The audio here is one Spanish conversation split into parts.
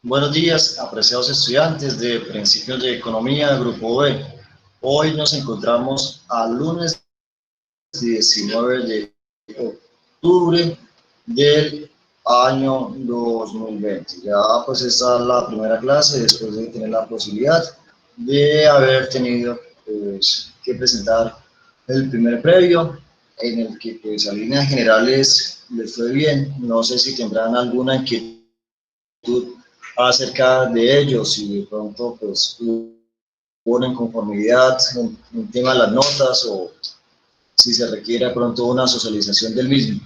Buenos días, apreciados estudiantes de Principios de Economía, Grupo B. Hoy nos encontramos al lunes 19 de octubre del año 2020. Ya pues esta es la primera clase después de tener la posibilidad de haber tenido pues, que presentar el primer previo en el que pues a líneas generales les fue bien. No sé si tendrán alguna inquietud acerca de ellos y de pronto pues ponen conformidad en el tema de las notas o si se requiere de pronto una socialización del mismo.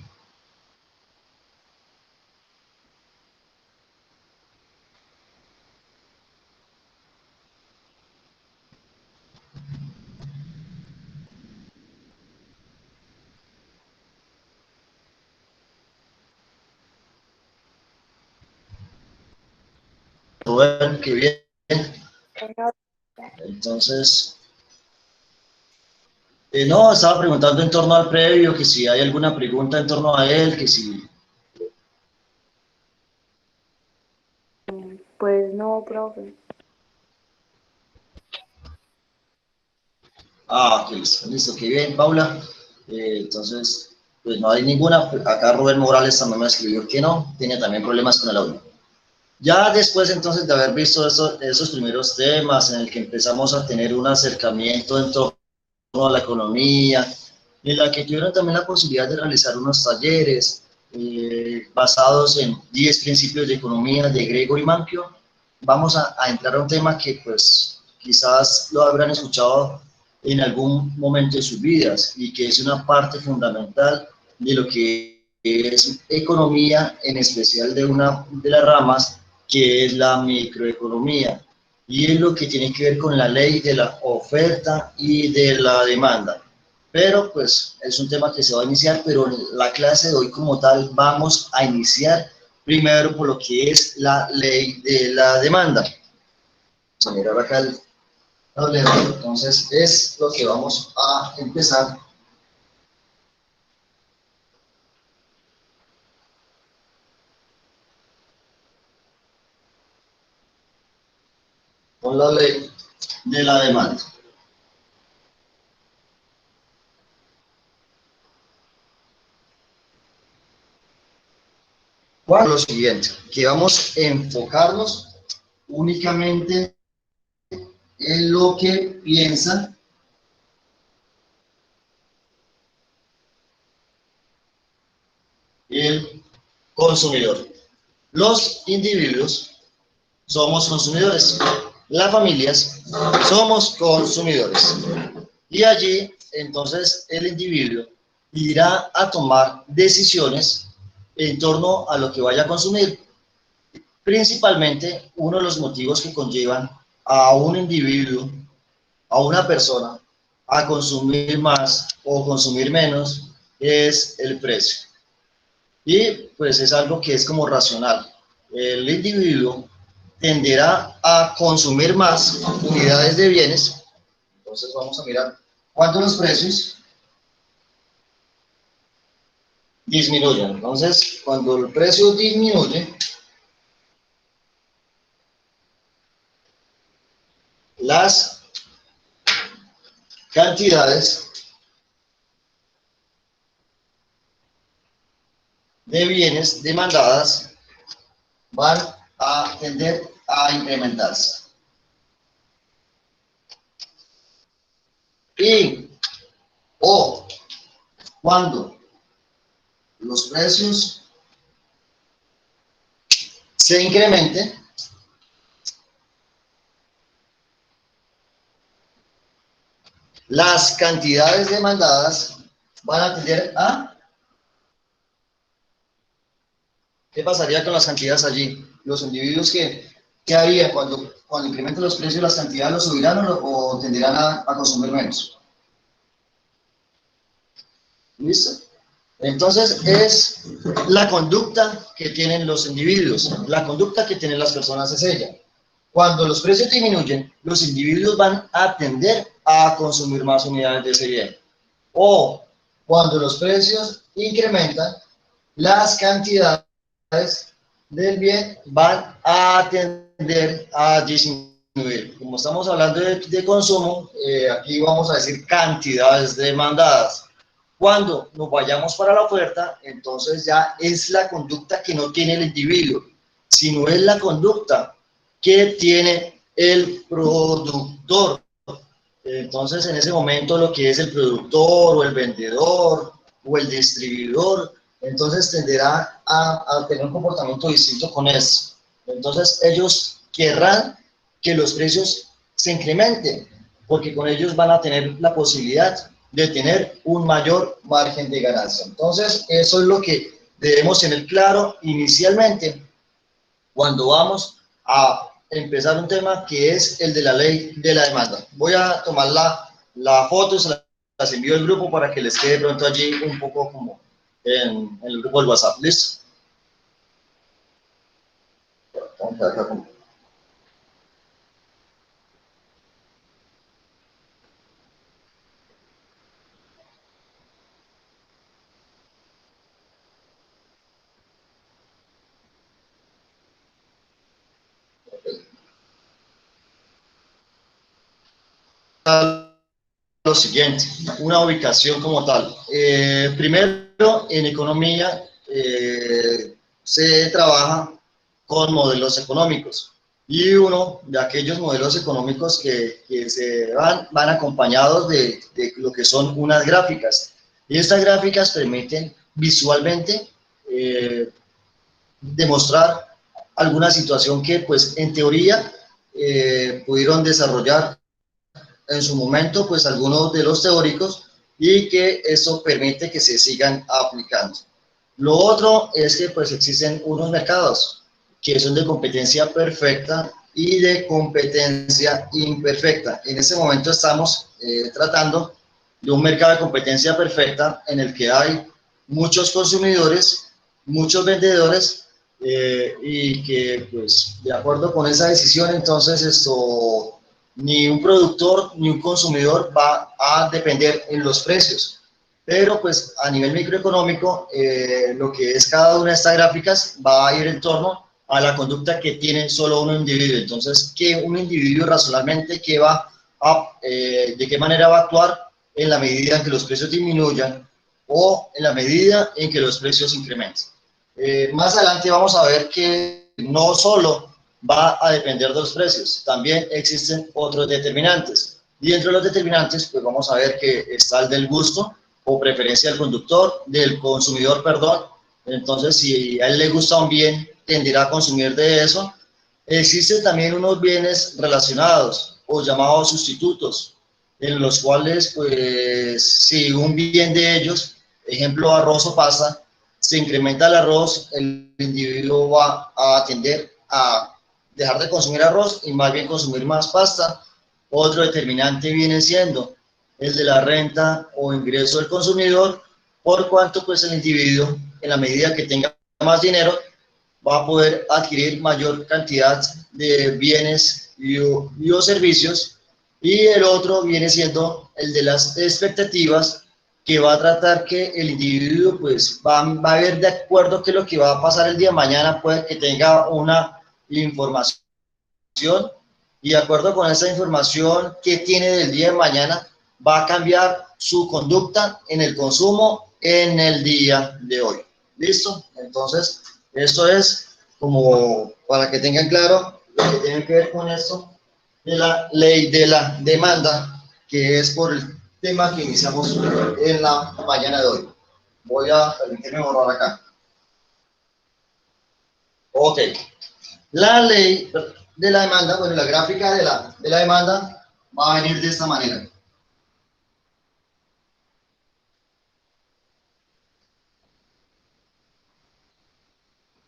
Rubén, qué bien. Entonces, no, estaba preguntando en torno al previo, que si hay alguna pregunta en torno a él, que si... Pues no, profe. Ah, que listo, listo, qué bien, Paula. Entonces, pues no hay ninguna. Acá Rubén Morales también me escribió que no, tiene también problemas con el audio. Ya después entonces de haber visto esos primeros temas en el que empezamos a tener un acercamiento en torno a la economía, en la que tuvieron también la posibilidad de realizar unos talleres basados en 10 principios de economía de Gregory Mankiw, vamos a entrar a un tema que pues quizás lo habrán escuchado en algún momento de sus vidas y que es una parte fundamental de lo que es economía, en especial de una de las ramas que es la microeconomía, y es lo que tiene que ver con la ley de la oferta y de la demanda. Pero pues es un tema que se va a iniciar, pero en la clase de hoy como tal vamos a iniciar primero por lo que es la ley de la demanda. Vamos a mirar acá el tablero, entonces es lo que vamos a empezar. Con la ley de la demanda. Lo siguiente, que vamos a enfocarnos únicamente en lo que piensa el consumidor. Los individuos somos consumidores, las familias somos consumidores. Y allí, entonces, el individuo irá a tomar decisiones en torno a lo que vaya a consumir. Principalmente, uno de los motivos que conllevan a un individuo, a una persona, a consumir más o consumir menos, es el precio. Y pues es algo que es como racional. El individuo tenderá a consumir más unidades de bienes. Entonces vamos a mirar cuánto los precios disminuyen. Entonces, cuando el precio disminuye, las cantidades de bienes demandadas van a tender a incrementarse. Y o cuando los precios se incrementen, las cantidades demandadas van a tender a... ¿Qué pasaría con las cantidades allí? Los individuos que haría cuando incrementen los precios, las cantidades los subirán o tenderán a consumir menos. ¿Listo? Entonces es la conducta que tienen los individuos, la conducta que tienen las personas es ella. Cuando los precios disminuyen, los individuos van a tender a consumir más unidades de ese bien. O cuando los precios incrementan, las cantidades del bien van a tender a disminuir. Como estamos hablando de consumo, aquí vamos a decir cantidades demandadas. Cuando nos vayamos para la oferta, entonces ya es la conducta que no tiene el individuo, sino es la conducta que tiene el productor. Entonces, en ese momento, lo que es el productor o el vendedor o el distribuidor, entonces tenderá a tener un comportamiento distinto con eso. Entonces, ellos querrán que los precios se incrementen, porque con ellos van a tener la posibilidad de tener un mayor margen de ganancia. Entonces, eso es lo que debemos tener claro inicialmente cuando vamos a empezar un tema que es el de la ley de la demanda. Voy a tomar la foto, se las envío al grupo para que les quede pronto allí un poco como en el grupo del WhatsApp. ¿Listo? Vamos a ver acá como... Lo siguiente, una ubicación como tal. Primero, en economía se trabaja con modelos económicos y uno de aquellos modelos económicos que se van acompañados de lo que son unas gráficas. Y estas gráficas permiten visualmente demostrar alguna situación que pues en teoría pudieron desarrollar en su momento, pues algunos de los teóricos y que eso permite que se sigan aplicando. Lo otro es que pues existen unos mercados que son de competencia perfecta y de competencia imperfecta. En este momento estamos tratando de un mercado de competencia perfecta en el que hay muchos consumidores, muchos vendedores y que pues de acuerdo con esa decisión entonces esto ni un productor ni un consumidor va a depender en los precios. Pero pues a nivel microeconómico, lo que es cada una de estas gráficas va a ir en torno a la conducta que tiene solo un individuo. Entonces, ¿qué un individuo racionalmente qué va de qué manera va a actuar en la medida en que los precios disminuyan o en la medida en que los precios incrementen? Más adelante vamos a ver que no solo va a depender de los precios, también existen otros determinantes. Y entre los determinantes, pues vamos a ver que está el del gusto o preferencia del conductor, del consumidor, perdón. Entonces, si a él le gusta un bien, tenderá a consumir de eso. Existen también unos bienes relacionados o llamados sustitutos, en los cuales, pues, si un bien de ellos, ejemplo, arroz o pasta, se incrementa el arroz, el individuo va a tender a dejar de consumir arroz y más bien consumir más pasta. Otro determinante viene siendo el de la renta o ingreso del consumidor, por cuanto pues el individuo, en la medida que tenga más dinero, va a poder adquirir mayor cantidad de bienes y o servicios. Y el otro viene siendo el de las expectativas, que va a tratar que el individuo pues va a ver de acuerdo que lo que va a pasar el día de mañana, puede que tenga una información y de acuerdo con esa información que tiene del día de mañana, va a cambiar su conducta en el consumo en el día de hoy. ¿Listo? Entonces, esto es como para que tengan claro lo que tiene que ver con esto de la ley de la demanda, que es por el tema que iniciamos en la mañana de hoy. Voy a permitirme borrar acá. Ok. La ley de la demanda, bueno, la gráfica de la demanda va a venir de esta manera.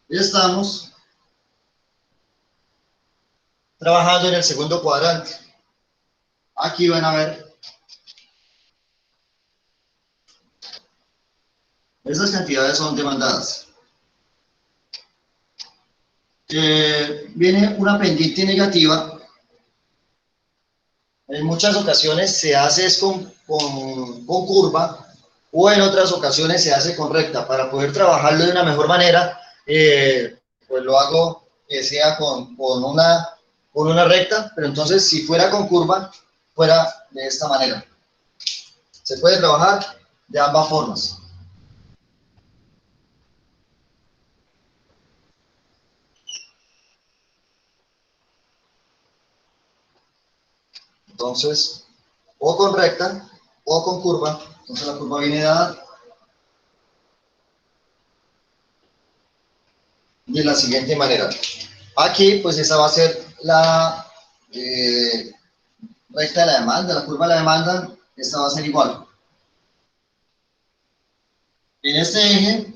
Estamos trabajando en el segundo cuadrante. Aquí van a ver esas cantidades son demandadas. Viene una pendiente negativa. En muchas ocasiones se hace con curva o en otras ocasiones se hace con recta. Para poder trabajarlo de una mejor manera, pues lo hago que sea con una recta, pero entonces si fuera con curva, fuera de esta manera. Se puede trabajar de ambas formas. Entonces, o con recta o con curva. Entonces la curva viene dada de la siguiente manera. Aquí, pues esa va a ser la recta de la demanda, la curva de la demanda, esta va a ser igual. En este eje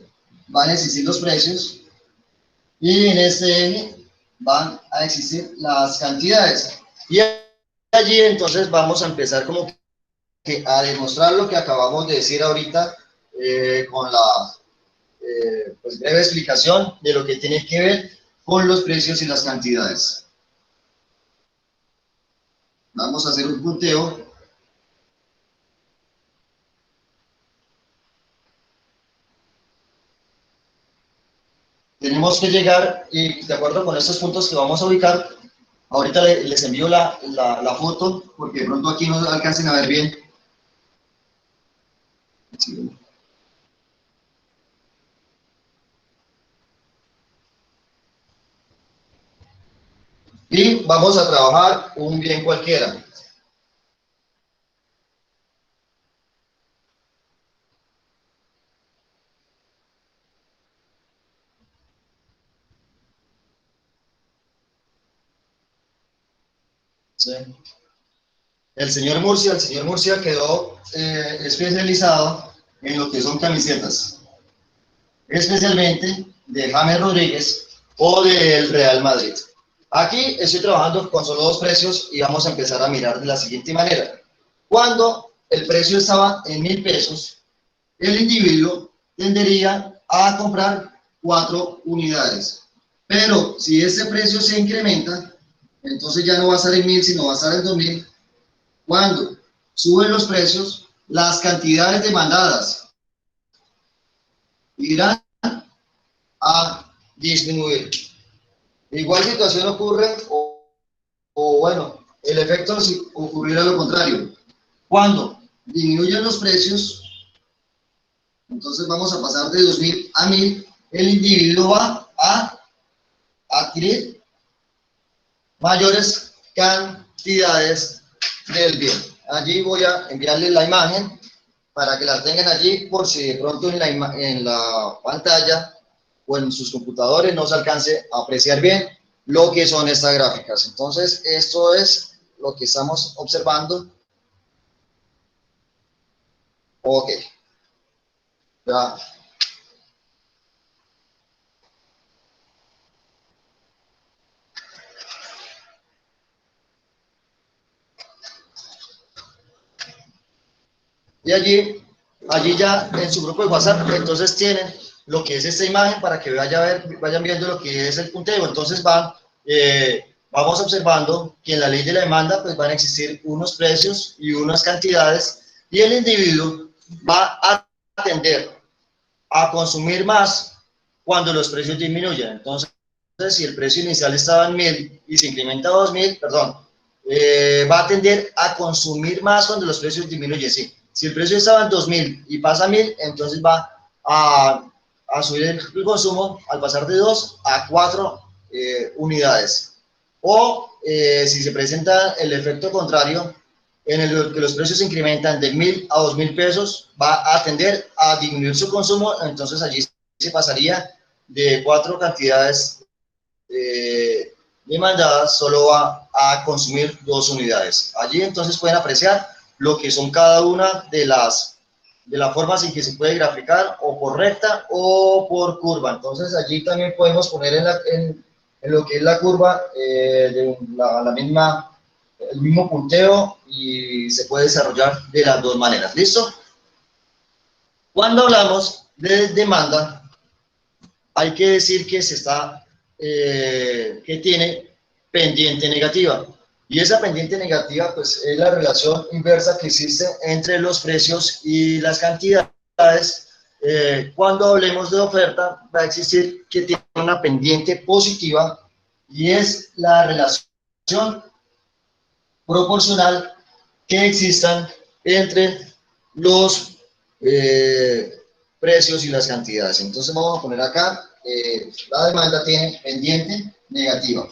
van a existir los precios y en este eje van a existir las cantidades. Y allí entonces vamos a empezar como que a demostrar lo que acabamos de decir ahorita con la pues breve explicación de lo que tiene que ver con los precios y las cantidades. Vamos a hacer un punteo. Tenemos que llegar, y de acuerdo con estos puntos que vamos a ubicar, ahorita les envío la foto, porque de pronto aquí no alcancen a ver bien. Sí. Y vamos a trabajar un bien cualquiera. ¿Sí? El señor Murcia quedó especializado en lo que son camisetas, especialmente de James Rodríguez o del Real Madrid. Aquí estoy trabajando con solo dos precios y vamos a empezar a mirar de la siguiente manera. Cuando el precio estaba en 1.000 pesos, el individuo tendería a comprar 4 unidades. Pero si ese precio se incrementa, entonces ya no va a estar en 1.000, sino va a estar en 2.000. Cuando suben los precios, las cantidades demandadas irán a disminuir. Igual situación ocurre, o bueno, el efecto si ocurriera lo contrario. Cuando disminuyen los precios, entonces vamos a pasar de 2.000 a 1.000, el individuo va a adquirir mayores cantidades del bien. Allí voy a enviarles la imagen para que la tengan allí por si de pronto en la pantalla o en sus computadores no se alcance a apreciar bien lo que son estas gráficas. Entonces, esto es lo que estamos observando. Ok. Ya. Y allí ya en su grupo de WhatsApp, entonces tienen lo que es esta imagen para que vayan viendo lo que es el punteo. Entonces vamos observando que en la ley de la demanda pues van a existir unos precios y unas cantidades y el individuo va a tender a consumir más cuando los precios disminuyen. Entonces, si el precio inicial estaba en 1.000 y se incrementa a 2.000, perdón, va a tender a consumir más cuando los precios disminuyen, sí. Si el precio estaba en 2.000 y pasa a 1.000, entonces va a subir el consumo al pasar de 2 a 4 unidades. O si se presenta el efecto contrario, en el que los precios se incrementan de 1.000 a 2.000 pesos, va a tender a disminuir su consumo, entonces allí se pasaría de 4 cantidades demandadas, solo va a consumir 2 unidades. Allí entonces pueden apreciar lo que son cada una de las formas en que se puede graficar, o por recta o por curva. Entonces allí también podemos poner en lo que es la curva de el mismo punteo y se puede desarrollar de las dos maneras. ¿Listo? Cuando hablamos de demanda, hay que decir que que tiene pendiente negativa. Y esa pendiente negativa, pues, es la relación inversa que existe entre los precios y las cantidades, cuando hablemos de oferta, va a existir que tiene una pendiente positiva y es la relación proporcional que existan entre los precios y las cantidades. Entonces vamos a poner acá, la demanda tiene pendiente negativa.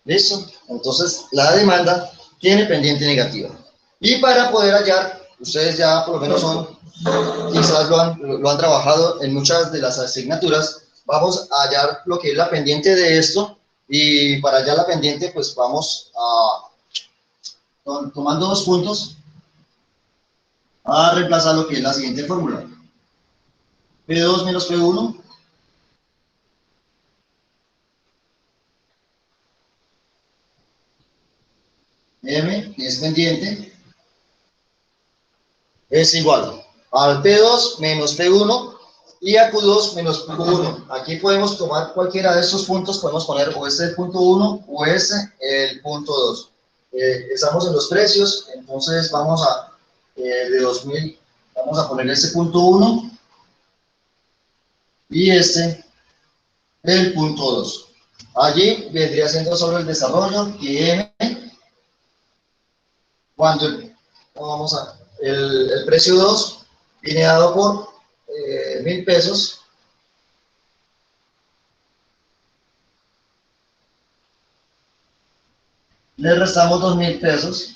¿Listo? Entonces, la demanda tiene pendiente negativa. Y para poder hallar, ustedes ya por lo menos quizás lo han trabajado en muchas de las asignaturas, vamos a hallar lo que es la pendiente de esto, y para hallar la pendiente, pues vamos a, tomando dos puntos, a reemplazar lo que es la siguiente fórmula. P2 menos P1 M, que es pendiente, es igual al P2 menos P1 y a Q2 menos Q1. Aquí podemos tomar cualquiera de estos puntos, podemos poner o este el punto 1 o este el punto 2. Estamos en los precios, entonces vamos a, de 2000, vamos a poner este punto 1 y este el punto 2. Allí vendría siendo sobre el desarrollo que M, cuando el precio 2 viene dado por 1000 pesos, le restamos 2000 pesos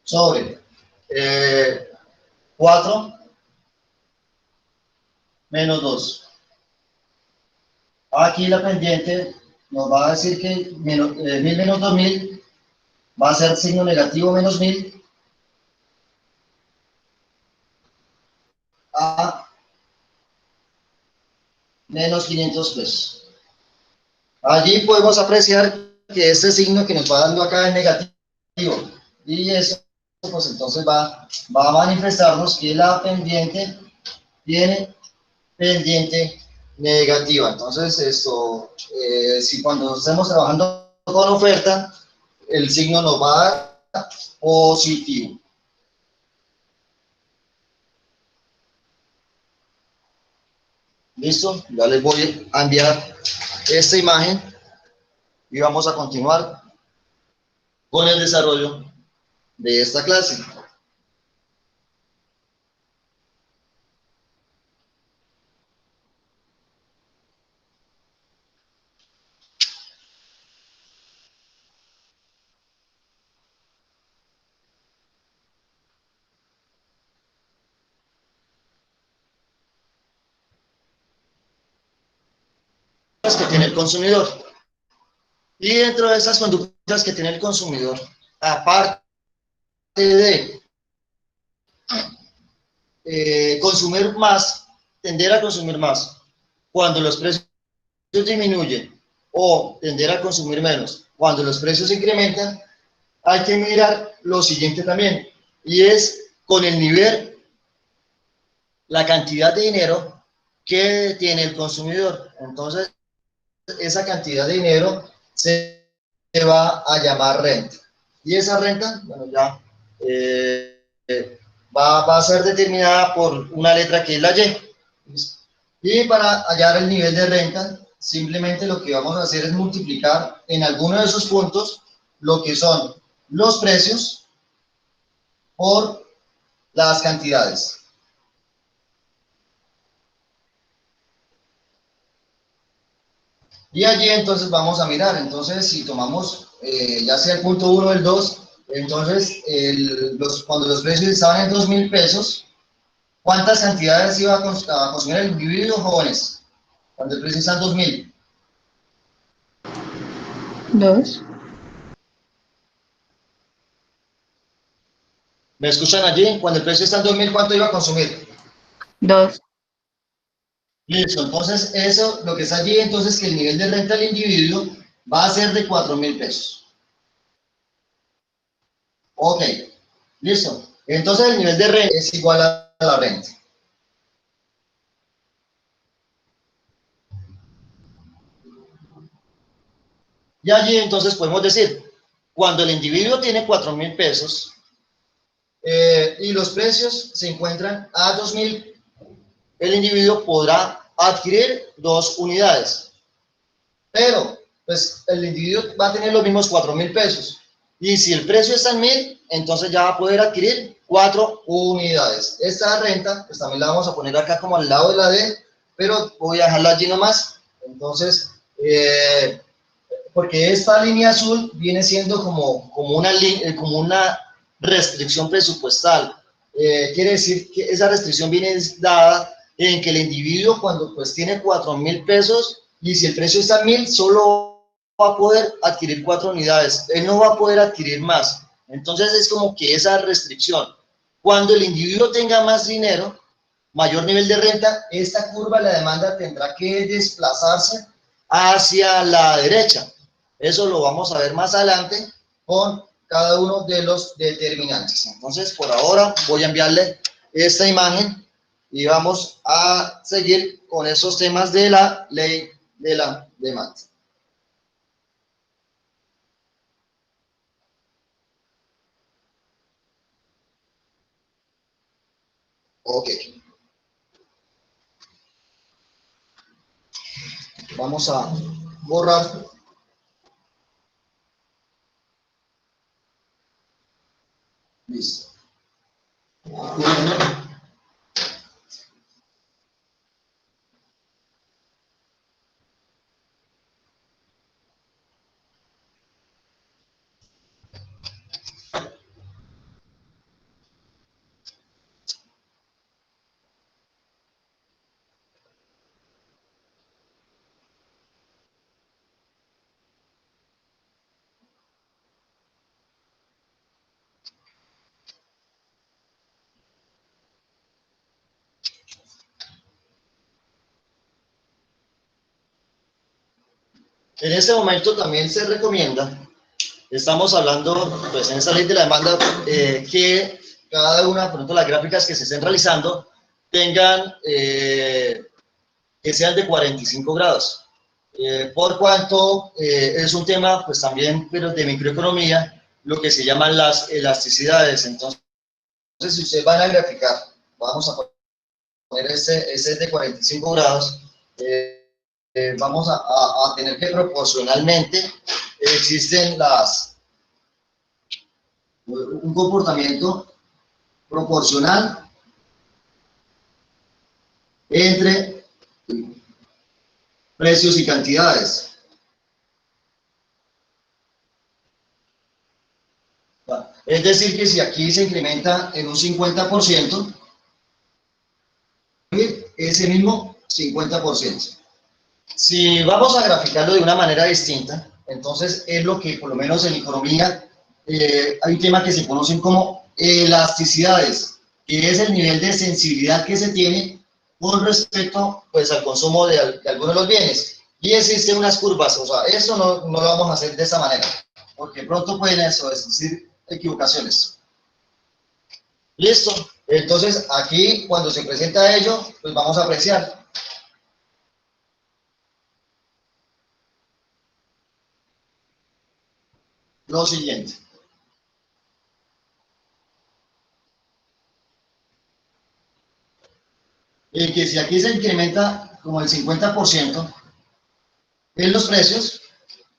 sobre 4 menos 2. Aquí la pendiente nos va a decir que 1000 menos 2000 va a ser signo negativo menos 1000 a menos 500 pesos. Allí podemos apreciar que este signo que nos va dando acá es negativo, y eso pues entonces va a manifestarnos que la pendiente tiene pendiente negativa. Entonces esto, si cuando estemos trabajando con oferta, el signo nos va a dar positivo. ¿Listo? Ya les voy a enviar esta imagen y vamos a continuar con el desarrollo de esta clase. Que tiene el consumidor. Y dentro de esas conductas que tiene el consumidor, aparte de consumir más, tender a consumir más, cuando los precios disminuyen, o tender a consumir menos, cuando los precios incrementan, hay que mirar lo siguiente también, y es con el nivel, la cantidad de dinero que tiene el consumidor. Entonces, esa cantidad de dinero se va a llamar renta. Y esa renta, bueno, ya va a ser determinada por una letra que es la Y. Y para hallar el nivel de renta, simplemente lo que vamos a hacer es multiplicar en alguno de esos puntos lo que son los precios por las cantidades. Y allí entonces vamos a mirar, entonces si tomamos ya sea el punto 1 o el 2, entonces cuando los precios estaban en 2000 pesos, ¿cuántas cantidades iba a consumir el individuo, jóvenes? Cuando el precio está en 2000. 2. ¿Me escuchan allí? Cuando el precio está en 2000, ¿cuánto iba a consumir? 2. Listo, entonces eso, lo que está allí, entonces que el nivel de renta del individuo va a ser de 4000 pesos. Ok, listo. Entonces el nivel de renta es igual a la renta. Y allí entonces podemos decir, cuando el individuo tiene 4.000 pesos y los precios se encuentran a 2.000, el individuo podrá adquirir 2 unidades. Pero, pues, el individuo va a tener los mismos 4.000 pesos. Y si el precio está en 1.000, entonces ya va a poder adquirir 4 unidades. Esta renta, pues también la vamos a poner acá como al lado de la D, pero voy a dejarla allí nomás. Entonces, porque esta línea azul viene siendo como una restricción presupuestal. Quiere decir que esa restricción viene dada en que el individuo cuando pues tiene 4.000 pesos y si el precio está en 1.000, solo va a poder adquirir 4 unidades, él no va a poder adquirir más. Entonces es como que esa restricción. Cuando el individuo tenga más dinero, mayor nivel de renta, esta curva de la demanda tendrá que desplazarse hacia la derecha. Eso lo vamos a ver más adelante con cada uno de los determinantes. Entonces, por ahora voy a enviarle esta imagen y vamos a seguir con esos temas de la ley de la demanda. Ok, vamos a borrar. Listo. En este momento también se recomienda, estamos hablando, pues en esta ley de la demanda, que cada una, por ejemplo, las gráficas que se estén realizando tengan, que sean de 45 grados. Por cuanto es un tema, pues también, pero de microeconomía, lo que se llaman las elasticidades. Entonces, si ustedes van a graficar, vamos a poner ese de 45 grados, vamos a tener que proporcionalmente existen un comportamiento proporcional entre precios y cantidades. Es decir, que si aquí se incrementa en un 50%, ese mismo 50%. Si vamos a graficarlo de una manera distinta, entonces es lo que por lo menos en economía hay un tema que se conocen como elasticidades, que es el nivel de sensibilidad que se tiene con respecto pues, al consumo de algunos de los bienes. Y existen unas curvas, o sea, eso no lo vamos a hacer de esa manera, porque pronto pueden existir equivocaciones. Listo. Entonces, aquí, cuando se presenta ello, pues vamos a apreciar. Lo siguiente. Que si aquí se incrementa como el 50% en los precios,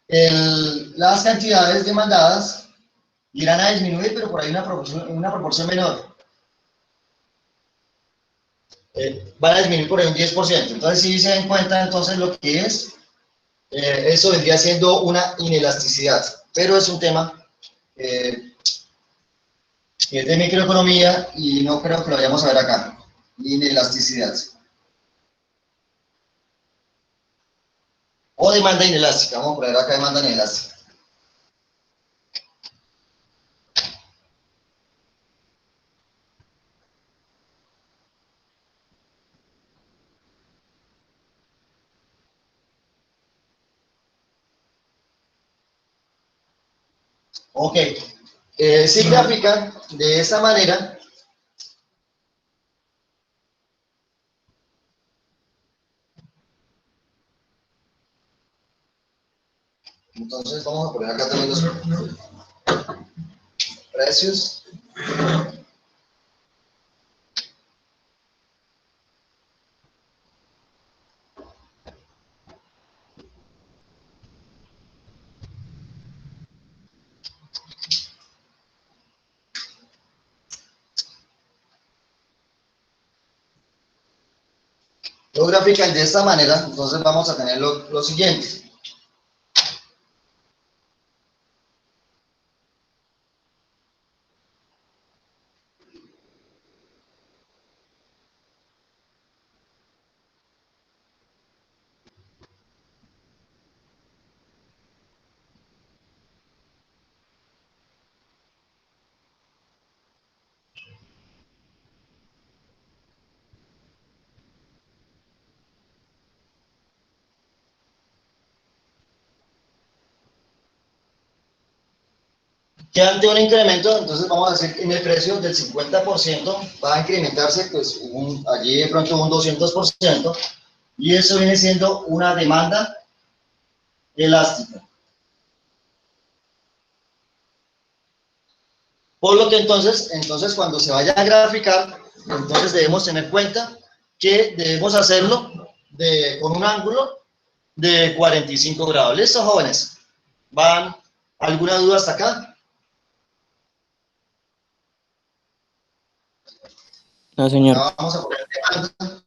las cantidades demandadas irán a disminuir, pero por ahí una proporción menor. Van a disminuir por ahí un 10%. Entonces, si se dan cuenta, entonces lo que es, eso vendría siendo una inelasticidad. Pero es un tema que es de microeconomía y no creo que lo vayamos a ver acá. Inelasticidad. O demanda inelástica. Vamos a poner acá demanda inelástica. Ok. Si grafican de esa manera, entonces vamos a poner acá también los precios. Lo grafican de esta manera, entonces vamos a tener lo siguiente. Que ante un incremento, entonces vamos a decir en el precio del 50% va a incrementarse pues allí de pronto un 200%, y eso viene siendo una demanda elástica. Por lo que entonces cuando se vaya a graficar, entonces debemos tener cuenta que debemos hacerlo con un ángulo de 45 grados. ¿Listo, jóvenes? ¿Van alguna duda hasta acá? No, señor. Acá vamos a poner demanda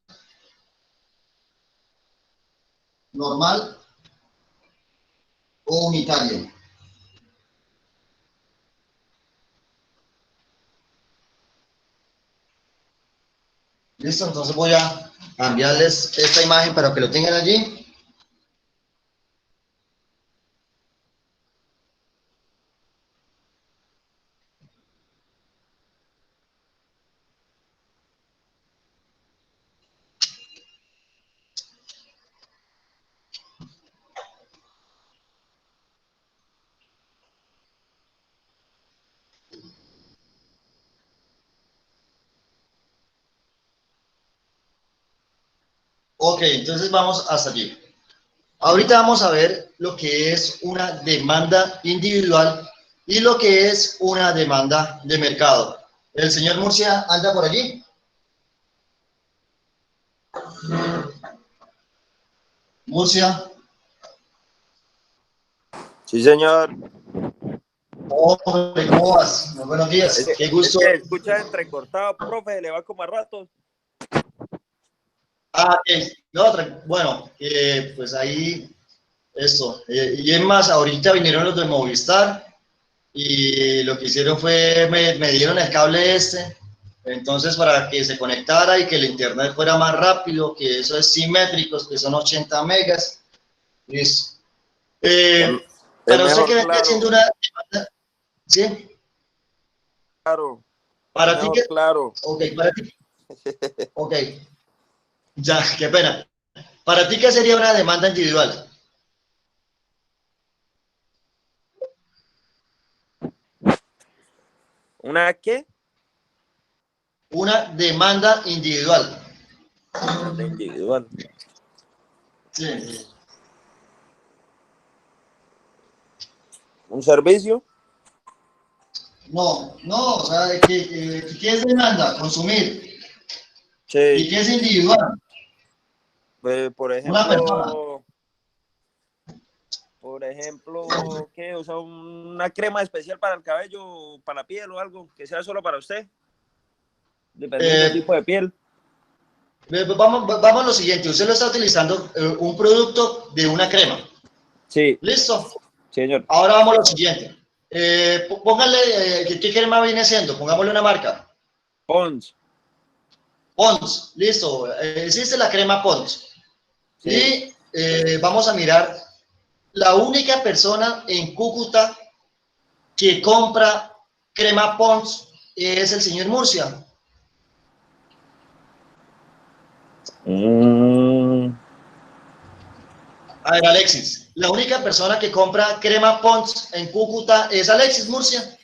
normal o unitaria. Listo, entonces voy a enviarles esta imagen para que lo tengan allí. Ok, entonces vamos hasta allí. Ahorita vamos a ver lo que es una demanda individual y lo que es una demanda de mercado. ¿El señor Murcia anda por allí? Murcia. Sí, señor. Hombre, ¿cómo vas? Muy buenos días. Qué gusto. Es que escucha entrecortado, profe, le va como a ratos. No, bueno, pues ahí, esto. Y es más, ahorita vinieron los de Movistar y lo que hicieron fue, me dieron el cable entonces para que se conectara y que el internet fuera más rápido, que eso es simétrico, que son 80 megas. Listo. Para usted que venía haciendo una demanda, ¿sí? Claro. Para ti que, claro. ok, para ti. Ok, ya, qué pena. ¿Para ti qué sería una demanda individual? ¿Una qué? Una demanda individual. Demanda individual. Sí. ¿Un servicio? No, o sea, ¿qué es demanda? Consumir. Sí. ¿Y qué es individual? Por Una persona. ¿Qué? O sea, una crema especial para el cabello, para la piel o algo que sea solo para usted. Dependiendo del tipo de piel. Vamos a lo siguiente. Usted lo está utilizando un producto de una crema. Sí. ¿Listo? Sí, señor. Ahora vamos a lo siguiente. Póngale, ¿qué crema viene siendo? Pongámosle una marca. Pons. Pons, listo. Existe la crema Pons. Sí. Y vamos a mirar la única persona en Cúcuta que compra crema Pons es el señor Murcia. A ver, Alexis, la única persona que compra crema Pons en Cúcuta es Alexis Murcia.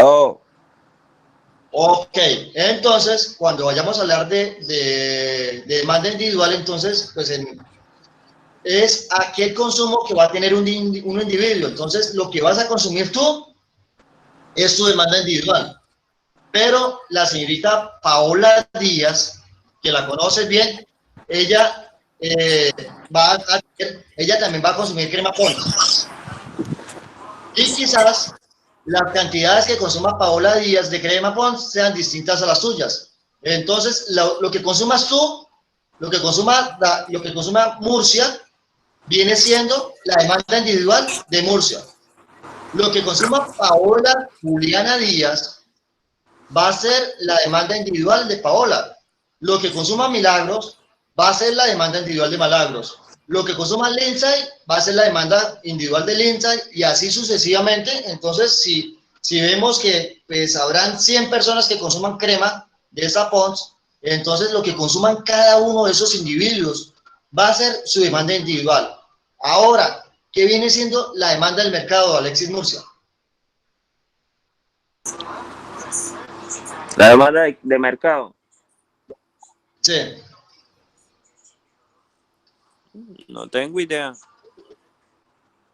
No. Ok, entonces, cuando vayamos a hablar de demanda individual, entonces, pues es aquel consumo que va a tener un individuo. Entonces, lo que vas a consumir tú es tu demanda individual. Pero la señorita Paola Díaz, que la conoces bien, ella, ella también va a consumir crema Pons. Y quizás las cantidades que consuma Paola Díaz de crema Pons sean distintas a las tuyas. Entonces, lo que consumas tú, lo que consuma Murcia, viene siendo la demanda individual de Murcia. Lo que consuma Paola Juliana Díaz va a ser la demanda individual de Paola. Lo que consuma Milagros va a ser la demanda individual de Milagros. Lo que consuma Lindsay va a ser la demanda individual de Lindsay y así sucesivamente. Entonces, si vemos que pues, habrán 100 personas que consuman crema de esa Pons, entonces lo que consuman cada uno de esos individuos va a ser su demanda individual. Ahora, ¿qué viene siendo la demanda del mercado, Alexis Murcia? La demanda de mercado. Sí. No tengo idea.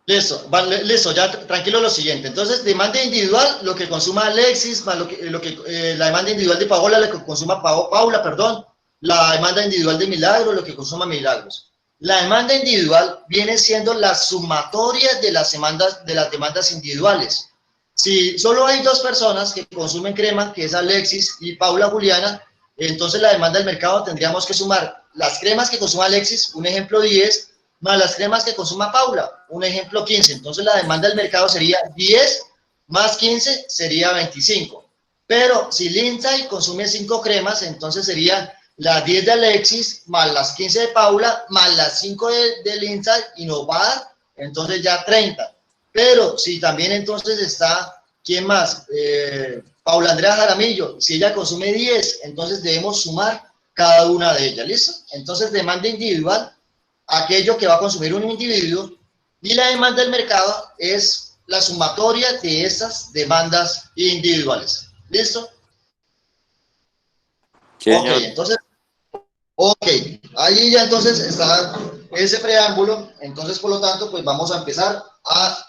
Listo, vale, listo, ya tranquilo lo siguiente. Entonces, demanda individual, lo que consuma Alexis, más la demanda individual de Paola, lo que consuma Paula, perdón, la demanda individual de Milagros, lo que consuma Milagros. La demanda individual viene siendo la sumatoria de las demandas individuales. Si solo hay dos personas que consumen crema, que es Alexis y Paula Juliana, entonces la demanda del mercado tendríamos que sumar las cremas que consuma Alexis, un ejemplo 10, más las cremas que consuma Paula, un ejemplo 15. Entonces la demanda del mercado sería 10 más 15 sería 25. Pero si Lindsay consume 5 cremas, entonces sería las 10 de Alexis más las 15 de Paula más las 5 de Lindsay y nos va a dar entonces ya 30. Pero si también entonces está, ¿quién más? Paula Andrea Jaramillo, si ella consume 10, entonces debemos sumar cada una de ellas, ¿listo? Entonces demanda individual, aquello que va a consumir un individuo, y la demanda del mercado es la sumatoria de esas demandas individuales. ¿Listo? Sí, Ok, señor. entonces, ok, ahí ya entonces está ese preámbulo, entonces por lo tanto, pues vamos a empezar a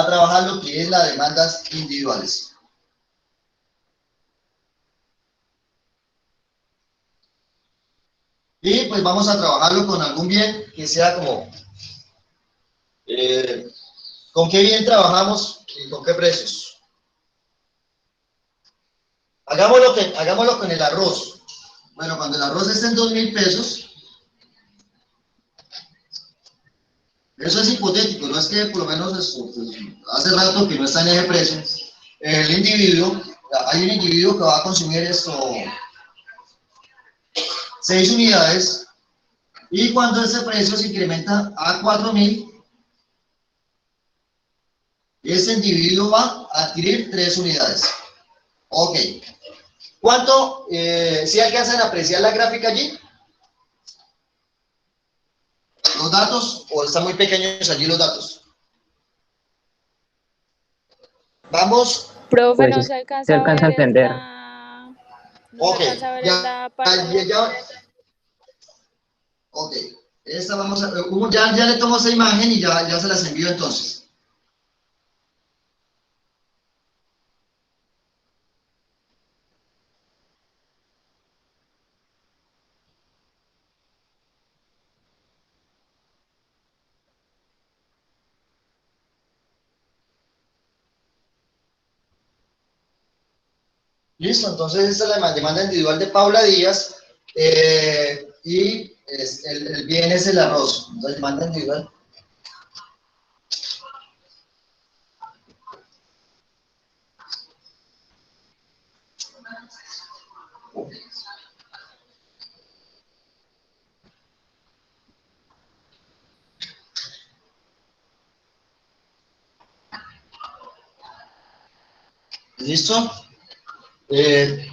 trabajar lo que es las demandas individuales. Y pues vamos a trabajarlo con algún bien que sea como, ¿con qué bien trabajamos y con qué precios? Hagámoslo con el arroz. Bueno, cuando el arroz esté en 2.000 pesos, eso es hipotético, no es que por lo menos pues, hace rato que no está en ese precio. El individuo, hay un individuo que va a consumir esto 6 unidades y cuando ese precio se incrementa a 4.000, ese individuo va a adquirir 3 unidades. Ok. ¿Cuánto? ¿Si alcanzan a apreciar la gráfica allí? ¿Los datos? ¿O están muy pequeños allí los datos? Vamos. Profe, Pues no sí, se se alcanza a alcanza a ver es entender. no se Ok. alcanza a ver es Ya, la parte. ok. Esta vamos a, ya le tomo esa imagen y ya se las envío entonces. Listo, entonces esta es la demanda individual de Paula Díaz y el bien es el arroz. Entonces, demanda individual. ¿Listo? Eh,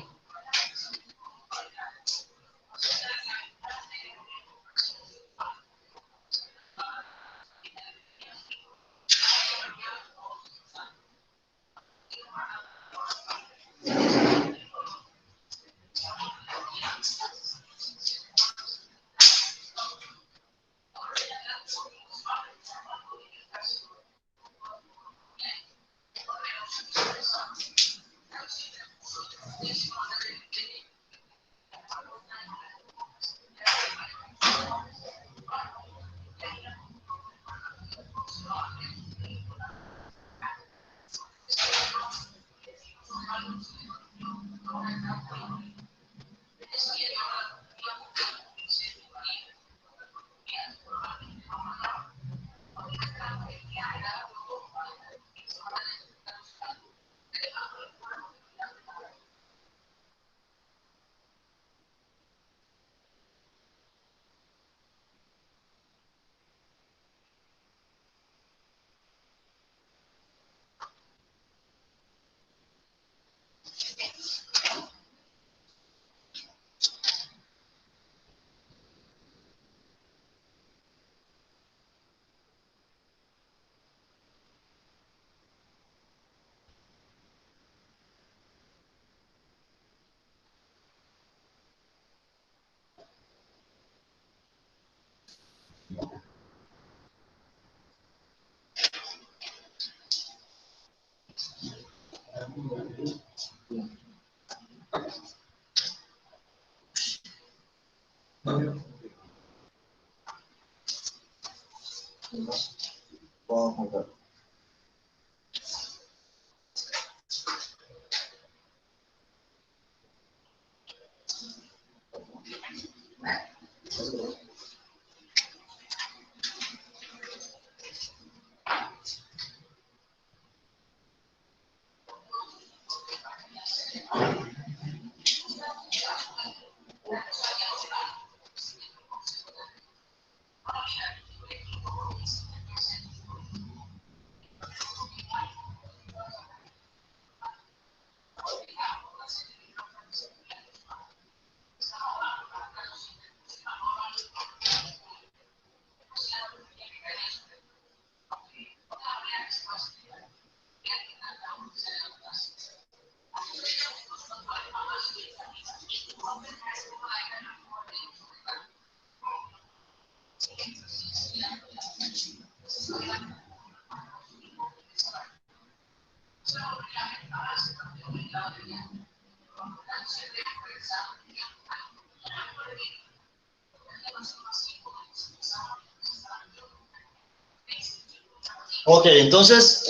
Ok, entonces,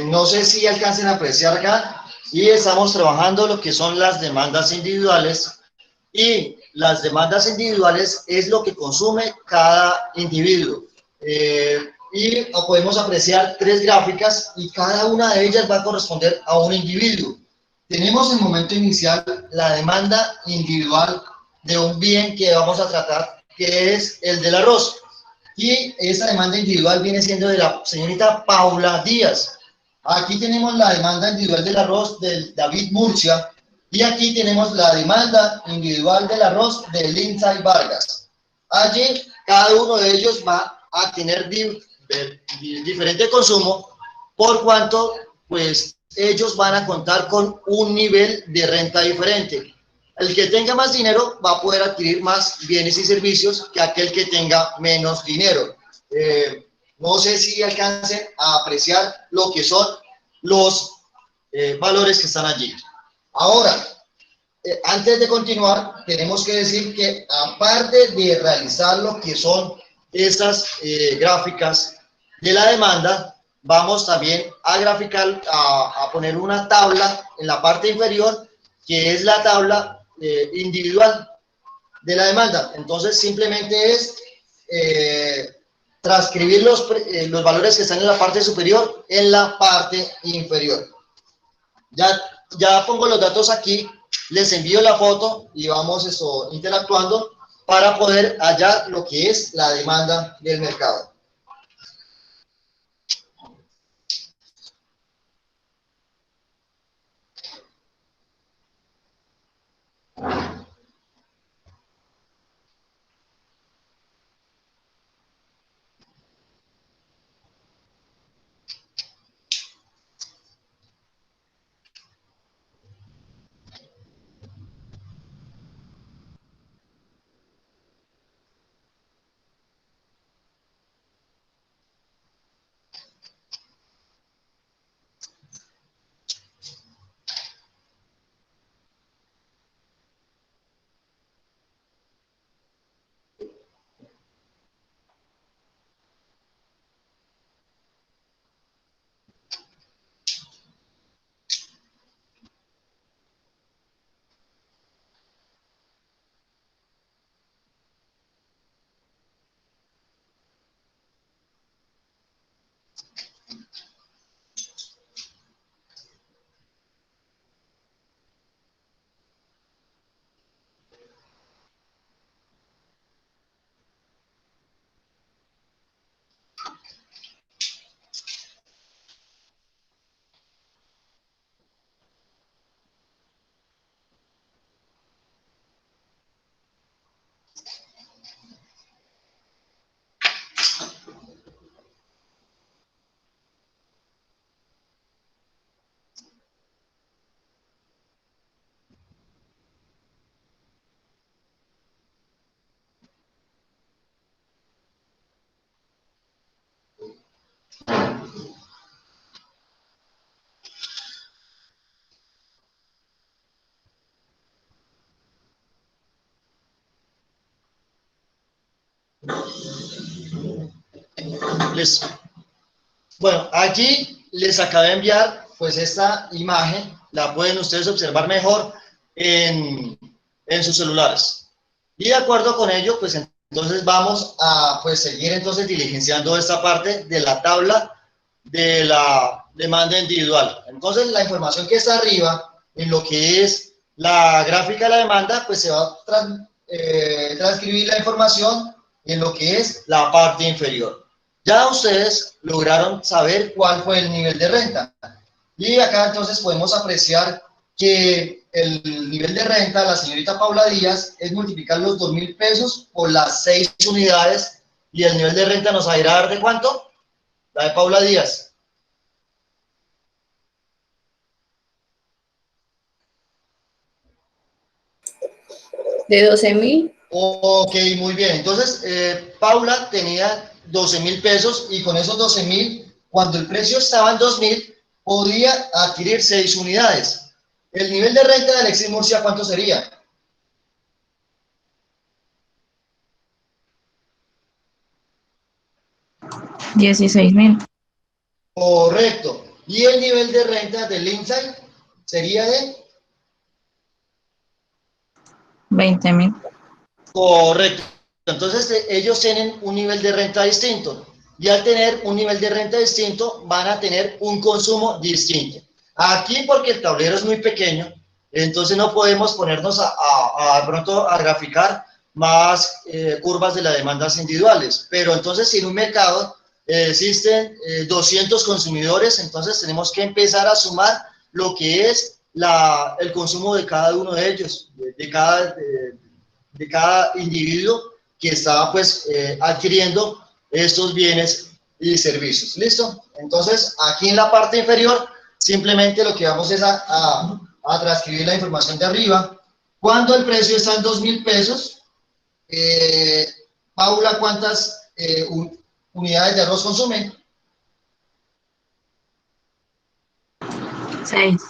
no sé si alcancen a apreciar acá, y estamos trabajando lo que son las demandas individuales, y las demandas individuales es lo que consume cada individuo. Y podemos apreciar 3 gráficas, y cada una de ellas va a corresponder a un individuo. Tenemos en el momento inicial la demanda individual de un bien que vamos a tratar, que es el del arroz. Y esa demanda individual viene siendo de la señorita Paula Díaz. Aquí tenemos la demanda individual del arroz de David Murcia, y aquí tenemos la demanda individual del arroz de Lindsay Vargas. Allí cada uno de ellos va a tener diferente consumo, por cuanto pues ellos van a contar con un nivel de renta diferente. El que tenga más dinero va a poder adquirir más bienes y servicios que aquel que tenga menos dinero. No sé si alcancen a apreciar lo que son los valores que están allí. Ahora, antes de continuar, tenemos que decir que aparte de realizar lo que son esas gráficas de la demanda, vamos también a graficar, a poner una tabla en la parte inferior, que es la tabla individual de la demanda. Entonces, simplemente es transcribir los valores que están en la parte superior en la parte inferior. Ya pongo los datos aquí, les envío la foto y vamos interactuando para poder hallar lo que es la demanda del mercado. Listo. Bueno, aquí les acabé de enviar pues esta imagen, la pueden ustedes observar mejor en sus celulares. Y de acuerdo con ello, pues entonces vamos a pues seguir entonces diligenciando esta parte de la tabla de la demanda individual. Entonces la información que está arriba, en lo que es la gráfica de la demanda, pues se va a transcribir la información en lo que es la parte inferior. Ya ustedes lograron saber cuál fue el nivel de renta. Y acá entonces podemos apreciar que el nivel de renta de la señorita Paula Díaz es multiplicar los 2.000 pesos por las 6 unidades, y el nivel de renta nos va a ir a dar ¿de cuánto? La de Paula Díaz. De 12.000. Ok, muy bien. Entonces, Paula tenía 12.000 pesos, y con esos 12.000, cuando el precio estaba en 2.000, podía adquirir 6 unidades. El nivel de renta de Alexis Murcia, ¿cuánto sería? 16.000. Correcto. Y el nivel de renta del Insight sería de... 20.000. Correcto. Entonces, ellos tienen un nivel de renta distinto. Y al tener un nivel de renta distinto, van a tener un consumo distinto. Aquí, porque el tablero es muy pequeño, entonces no podemos ponernos de pronto a graficar más curvas de las demandas individuales. Pero entonces, si en un mercado existen 200 consumidores, entonces tenemos que empezar a sumar lo que es el consumo de cada uno de ellos, de cada individuo que estaba pues adquiriendo estos bienes y servicios. ¿Listo? Entonces, aquí en la parte inferior, simplemente lo que vamos es a transcribir la información de arriba. Cuando el precio está en 2.000 pesos, Paula, ¿cuántas unidades de arroz consume? 6.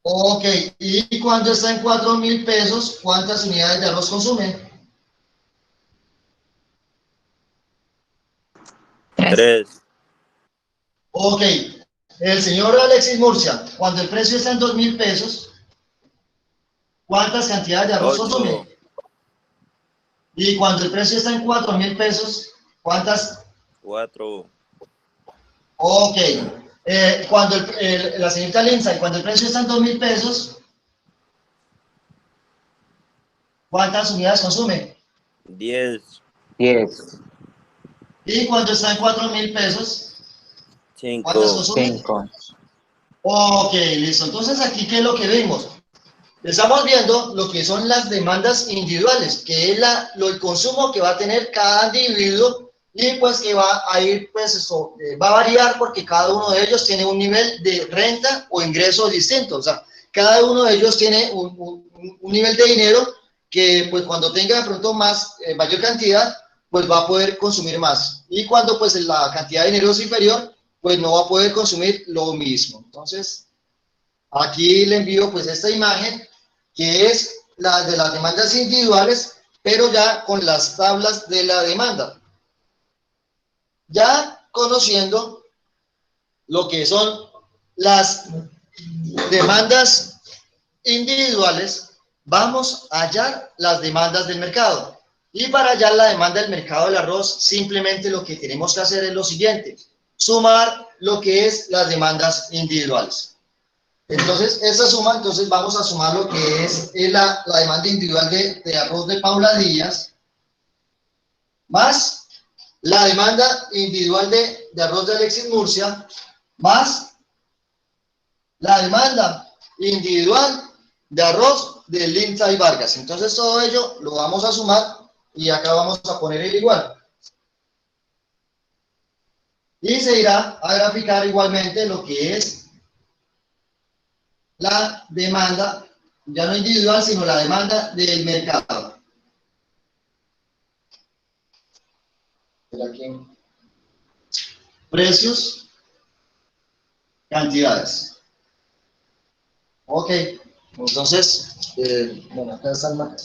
Ok, y cuando está en 4.000 pesos, ¿cuántas unidades de arroz consume? 3. 3. Ok, el señor Alexis Murcia, cuando el precio está en 2.000 pesos, ¿cuántas cantidades de arroz 8. consume? Y cuando el precio está en 4.000 pesos, ¿cuántas? 4. Ok, cuando la señorita Lindsay, cuando el precio está en 2.000 pesos, ¿cuántas unidades consume? 10. 10, Y cuando está en 4.000 pesos, ¿cuántas 5. consume? 5, Ok, listo. Entonces, aquí, ¿qué es lo que vimos? Estamos viendo lo que son las demandas individuales, que es el consumo que va a tener cada individuo, y pues que va a ir, pues eso, va a variar porque cada uno de ellos tiene un nivel de renta o ingreso distinto. O sea, cada uno de ellos tiene un nivel de dinero que pues cuando tenga de pronto mayor cantidad, pues va a poder consumir más. Y cuando pues la cantidad de dinero es inferior, pues no va a poder consumir lo mismo. Entonces, aquí le envío pues esta imagen, que es la de las demandas individuales, pero ya con las tablas de la demanda. Ya conociendo lo que son las demandas individuales, vamos a hallar las demandas del mercado. Y para hallar la demanda del mercado del arroz, simplemente lo que tenemos que hacer es lo siguiente: sumar lo que es las demandas individuales. Entonces, esa suma, entonces vamos a sumar lo que es la demanda individual de arroz de Paula Díaz, más la demanda individual de arroz de Alexis Murcia, más la demanda individual de arroz de Lindsay Vargas. Entonces, todo ello lo vamos a sumar, y acá vamos a poner el igual. Y se irá a graficar igualmente lo que es la demanda, ya no individual, sino la demanda del mercado. Aquí. Precios, cantidades. Ok, entonces, bueno, acá está el marco.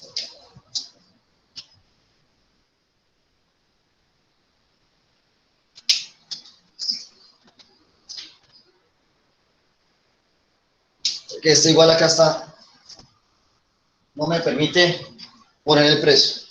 porque esto igual acá está, no me permite poner el precio.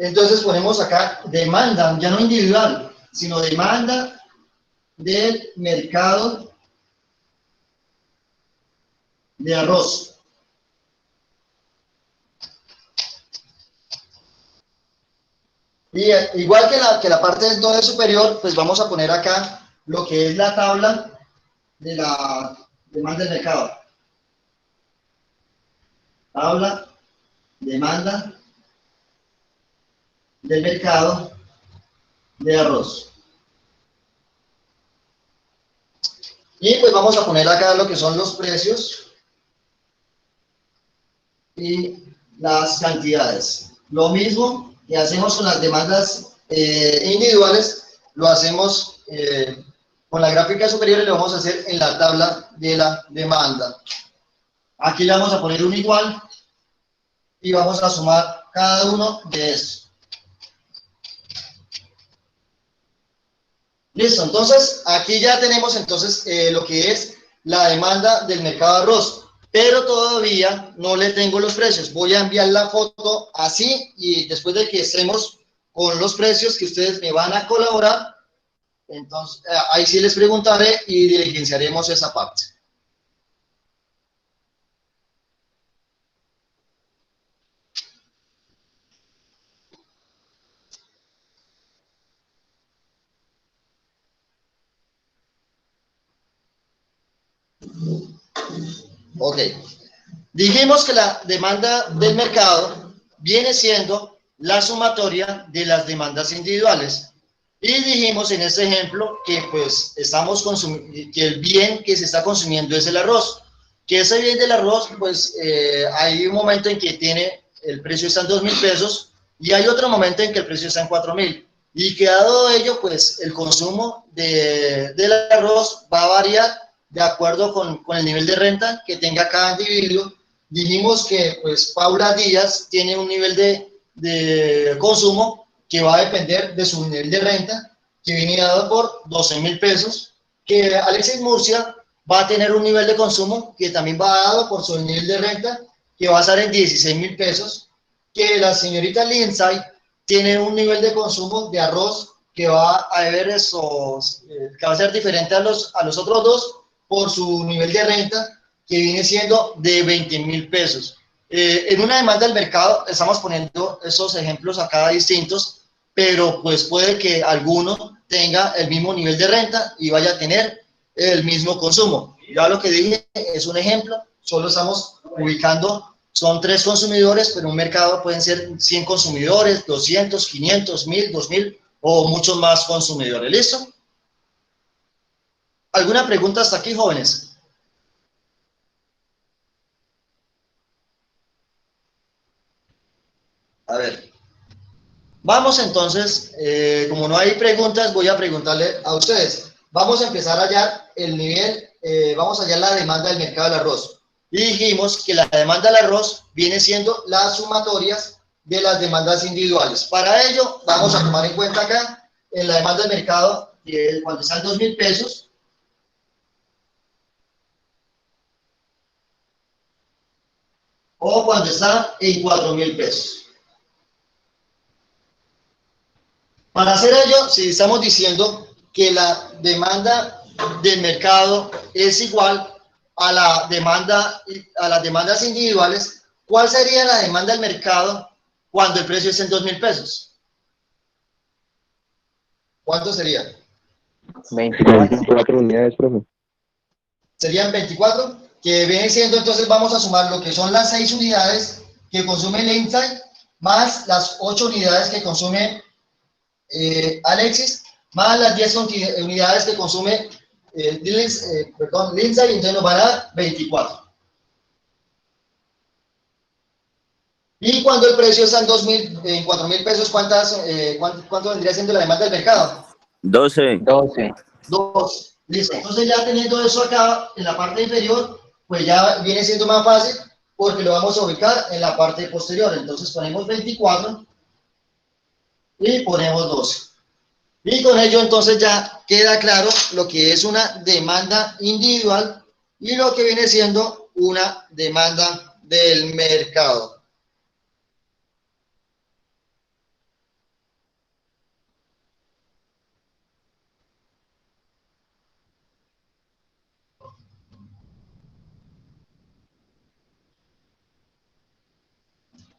Entonces ponemos acá demanda, ya no individual, sino demanda del mercado de arroz. Y igual que la parte del todo superior, pues vamos a poner acá lo que es la tabla de la demanda del mercado. Tabla, demanda del mercado de arroz. Y pues vamos a poner acá lo que son los precios y las cantidades. Lo mismo que hacemos con las demandas individuales, lo hacemos con la gráfica superior y lo vamos a hacer en la tabla de la demanda. Aquí le vamos a poner un igual y vamos a sumar cada uno de estos. Listo, entonces aquí ya tenemos entonces lo que es la demanda del mercado de arroz, pero todavía no le tengo los precios. Voy a enviar la foto así y después de que estemos con los precios que ustedes me van a colaborar, entonces ahí sí les preguntaré y diligenciaremos esa parte. Ok. Dijimos que la demanda del mercado viene siendo la sumatoria de las demandas individuales. Y dijimos en este ejemplo que pues que el bien que se está consumiendo es el arroz. Que ese bien del arroz, pues hay un momento en que el precio está en 2.000 pesos y hay otro momento en que el precio está en 4.000. Y que dado ello, pues el consumo del arroz va a variar de acuerdo con el nivel de renta que tenga cada individuo. Dijimos que pues Paula Díaz tiene un nivel de consumo que va a depender de su nivel de renta, que viene dado por 12.000 pesos, que Alexis Murcia va a tener un nivel de consumo que también va dado por su nivel de renta, que va a estar en 16.000 pesos, que la señorita Lindsay tiene un nivel de consumo de arroz que va a que va a ser diferente a los otros dos por su nivel de renta, que viene siendo de 20.000 pesos. En una demanda del mercado estamos poniendo esos ejemplos acá distintos, pero pues puede que alguno tenga el mismo nivel de renta y vaya a tener el mismo consumo. Ya lo que dije es un ejemplo, solo estamos ubicando, son 3 consumidores, pero en un mercado pueden ser 100 consumidores, 200, 500, 1.000, 2.000 o muchos más consumidores. ¿Listo? ¿Alguna pregunta hasta aquí, jóvenes? A ver, vamos entonces, como no hay preguntas, voy a preguntarle a ustedes. Vamos a empezar a hallar el nivel, vamos a hallar la demanda del mercado del arroz. Y dijimos que la demanda del arroz viene siendo las sumatorias de las demandas individuales. Para ello, vamos a tomar en cuenta acá, en la demanda del mercado, cuando está en 2.000 pesos, o cuando está en 4.000 pesos. Para hacer ello, si estamos diciendo que la demanda del mercado es igual a las demandas individuales, ¿cuál sería la demanda del mercado cuando el precio es en 2.000 pesos? ¿Cuánto sería? 24 unidades, profe. Serían 24, que viene siendo, entonces vamos a sumar lo que son las 6 unidades que consume el Insight, más las 8 unidades que consume Alexis, más las 10 unidades que consume Lindsay, entonces nos van a dar 24. Y cuando el precio está en 4.000 pesos, ¿cuánto vendría siendo la demanda del mercado? 12. 2. Listo. Entonces ya teniendo eso acá en la parte inferior, pues ya viene siendo más fácil porque lo vamos a ubicar en la parte posterior. Entonces ponemos 24 y ponemos 12. Y con ello entonces ya queda claro lo que es una demanda individual y lo que viene siendo una demanda del mercado.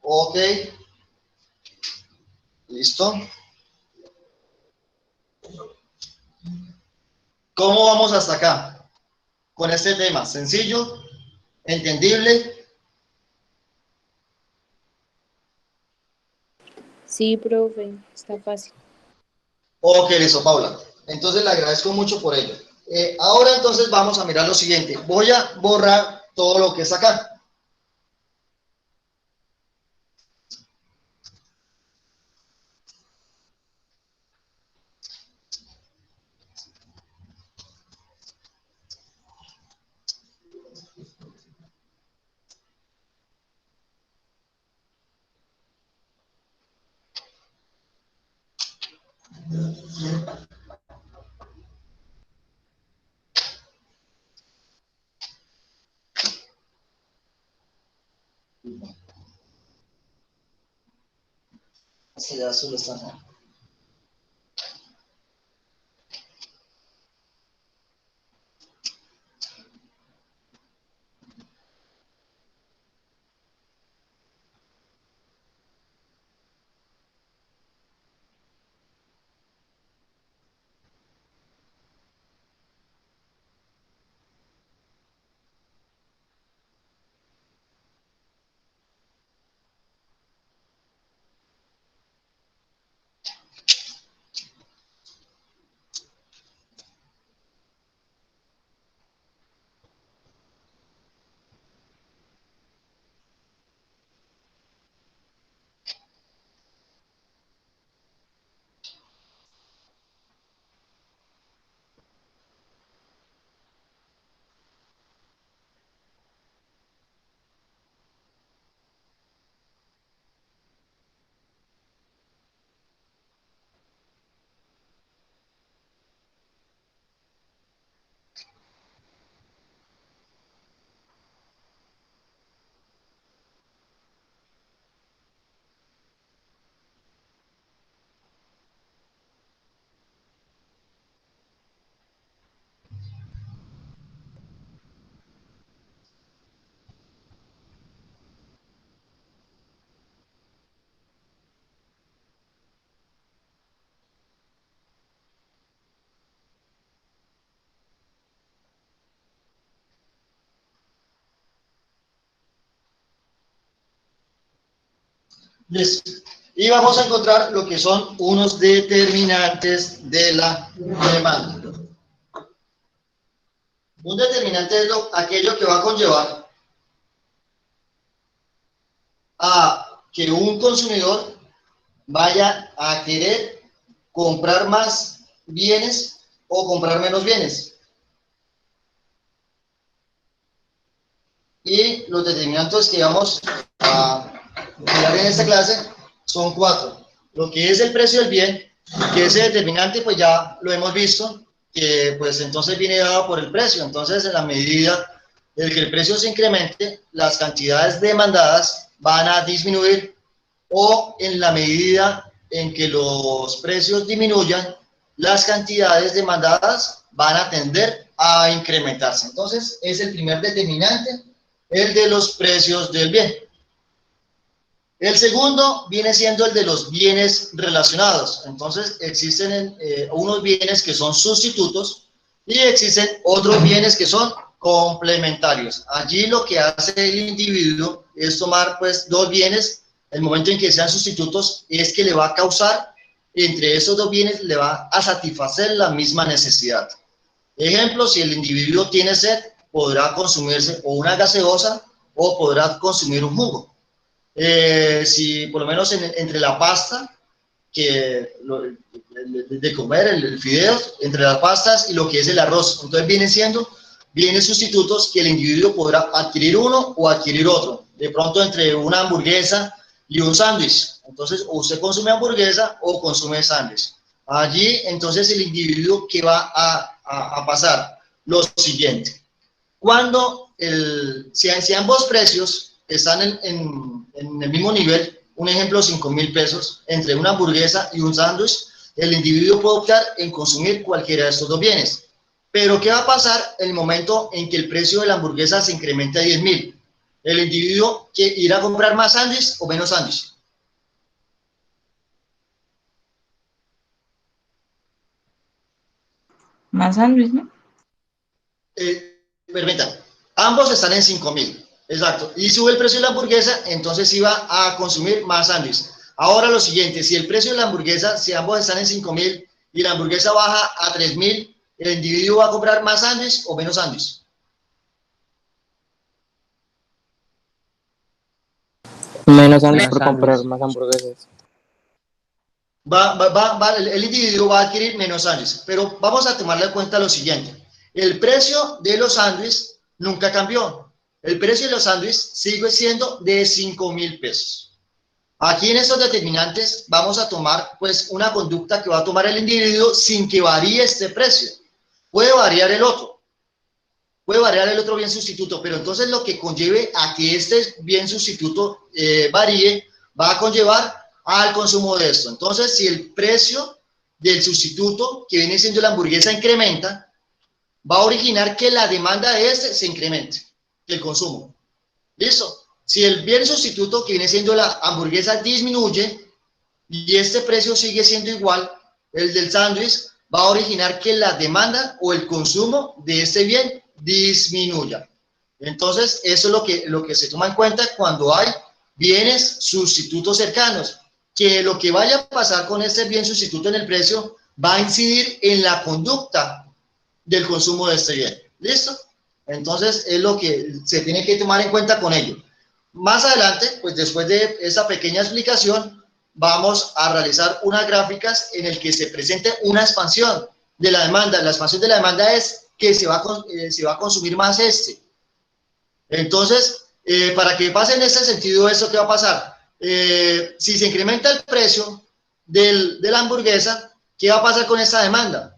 Ok, listo. ¿Cómo vamos hasta acá? Con este tema, sencillo, entendible. Sí, profe, está fácil. Ok, listo, Paula. Entonces le agradezco mucho por ello. Ahora entonces vamos a mirar lo siguiente. Voy a borrar todo lo que es acá. Sí, ya solo está. Listo. Y vamos a encontrar lo que son unos determinantes de la demanda. Un determinante es aquello que va a conllevar a que un consumidor vaya a querer comprar más bienes o comprar menos bienes. Y los determinantes que vamos a mirar en esta clase son 4. Lo que es el precio del bien, que ese determinante pues ya lo hemos visto, que pues entonces viene dado por el precio. Entonces en la medida en que el precio se incremente, las cantidades demandadas van a disminuir, o en la medida en que los precios disminuyan, las cantidades demandadas van a tender a incrementarse. Entonces es el primer determinante, el de los precios del bien. El segundo viene siendo el de los bienes relacionados. Entonces existen unos bienes que son sustitutos y existen otros bienes que son complementarios. Allí lo que hace el individuo es tomar pues dos bienes, el momento en que sean sustitutos es que le va a causar, entre esos dos bienes le va a satisfacer la misma necesidad. Ejemplo, si el individuo tiene sed, podrá consumirse o una gaseosa o podrá consumir un jugo. Si por lo menos entre la pasta, de comer, el fideo, entre las pastas y lo que es el arroz, entonces vienen sustitutos que el individuo podrá adquirir uno o adquirir otro. De pronto entre una hamburguesa y un sándwich. Entonces, o usted consume hamburguesa o consume sándwich. Allí, entonces, el individuo que va a pasar lo siguiente. Cuando si ambos precios están en el mismo nivel, un ejemplo, 5.000 pesos, entre una hamburguesa y un sándwich, el individuo puede optar en consumir cualquiera de estos dos bienes. Pero, ¿qué va a pasar en el momento en que el precio de la hamburguesa se incremente a 10.000? ¿El individuo que irá a comprar más sándwich o menos sándwich? Más sándwich, ¿no? Permítanme, ambos están en 5.000, exacto, y sube el precio de la hamburguesa, entonces iba a consumir más sándwich. Ahora lo siguiente, si el precio de la hamburguesa, si ambos están en 5.000 y la hamburguesa baja a 3.000, ¿el individuo va a comprar más sándwich o menos sándwich? Menos sándwich por comprar más hamburguesas. El individuo va a adquirir menos sándwiches, pero vamos a tomarle en cuenta lo siguiente. El precio de los sándwiches nunca cambió. El precio de los sándwiches sigue siendo de 5.000 pesos. Aquí en estos determinantes vamos a tomar pues una conducta que va a tomar el individuo sin que varíe este precio. Puede variar el otro. Puede variar el otro bien sustituto, pero entonces lo que conlleve a que este bien sustituto varíe va a conllevar al consumo de esto. Entonces, si el precio del sustituto, que viene siendo la hamburguesa, incrementa, va a originar que la demanda de este se incremente, el consumo. ¿Listo? Si el bien sustituto, que viene siendo la hamburguesa, disminuye y este precio sigue siendo igual, el del sándwich, va a originar que la demanda o el consumo de este bien disminuya. Entonces, eso es lo que se toma en cuenta cuando hay bienes sustitutos cercanos, que lo que vaya a pasar con este bien sustituto en el precio va a incidir en la conducta del consumo de este bien. ¿Listo? Entonces, es lo que se tiene que tomar en cuenta con ello. Más adelante, pues después de esta pequeña explicación, vamos a realizar unas gráficas en el que se presente una expansión de la demanda. La expansión de la demanda es que se va a consumir más este. Entonces, para que pase en este sentido, ¿esto qué va a pasar? Si se incrementa el precio de la hamburguesa, ¿qué va a pasar con esta demanda?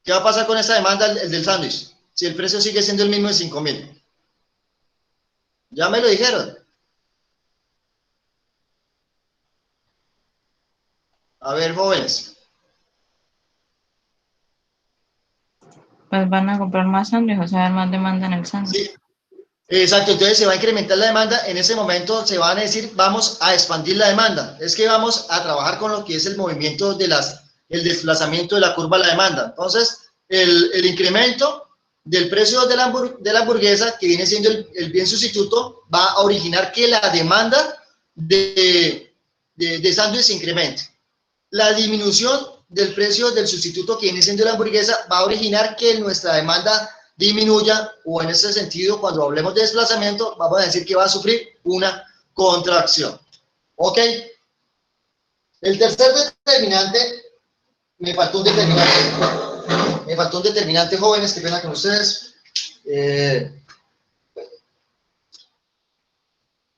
¿Qué va a pasar con esta demanda, el del sándwich? Si el precio sigue siendo el mismo de 5.000. Ya me lo dijeron. A ver, jóvenes. Pues van a comprar más sándwich, o sea, más demanda en el sándwich. Sí, exacto. Entonces se va a incrementar la demanda. En ese momento se van a decir, vamos a expandir la demanda. Es que vamos a trabajar con lo que es el movimiento el desplazamiento de la curva de la demanda. Entonces, el incremento del precio de la hamburguesa, que viene siendo el bien sustituto, va a originar que la demanda de sándwich se incremente. La disminución del precio del sustituto, que viene siendo la hamburguesa, va a originar que nuestra demanda disminuya, o en ese sentido, cuando hablemos de desplazamiento, vamos a decir que va a sufrir una contracción. ¿Ok? El tercer determinante, me faltó un determinante, jóvenes, qué pena con ustedes.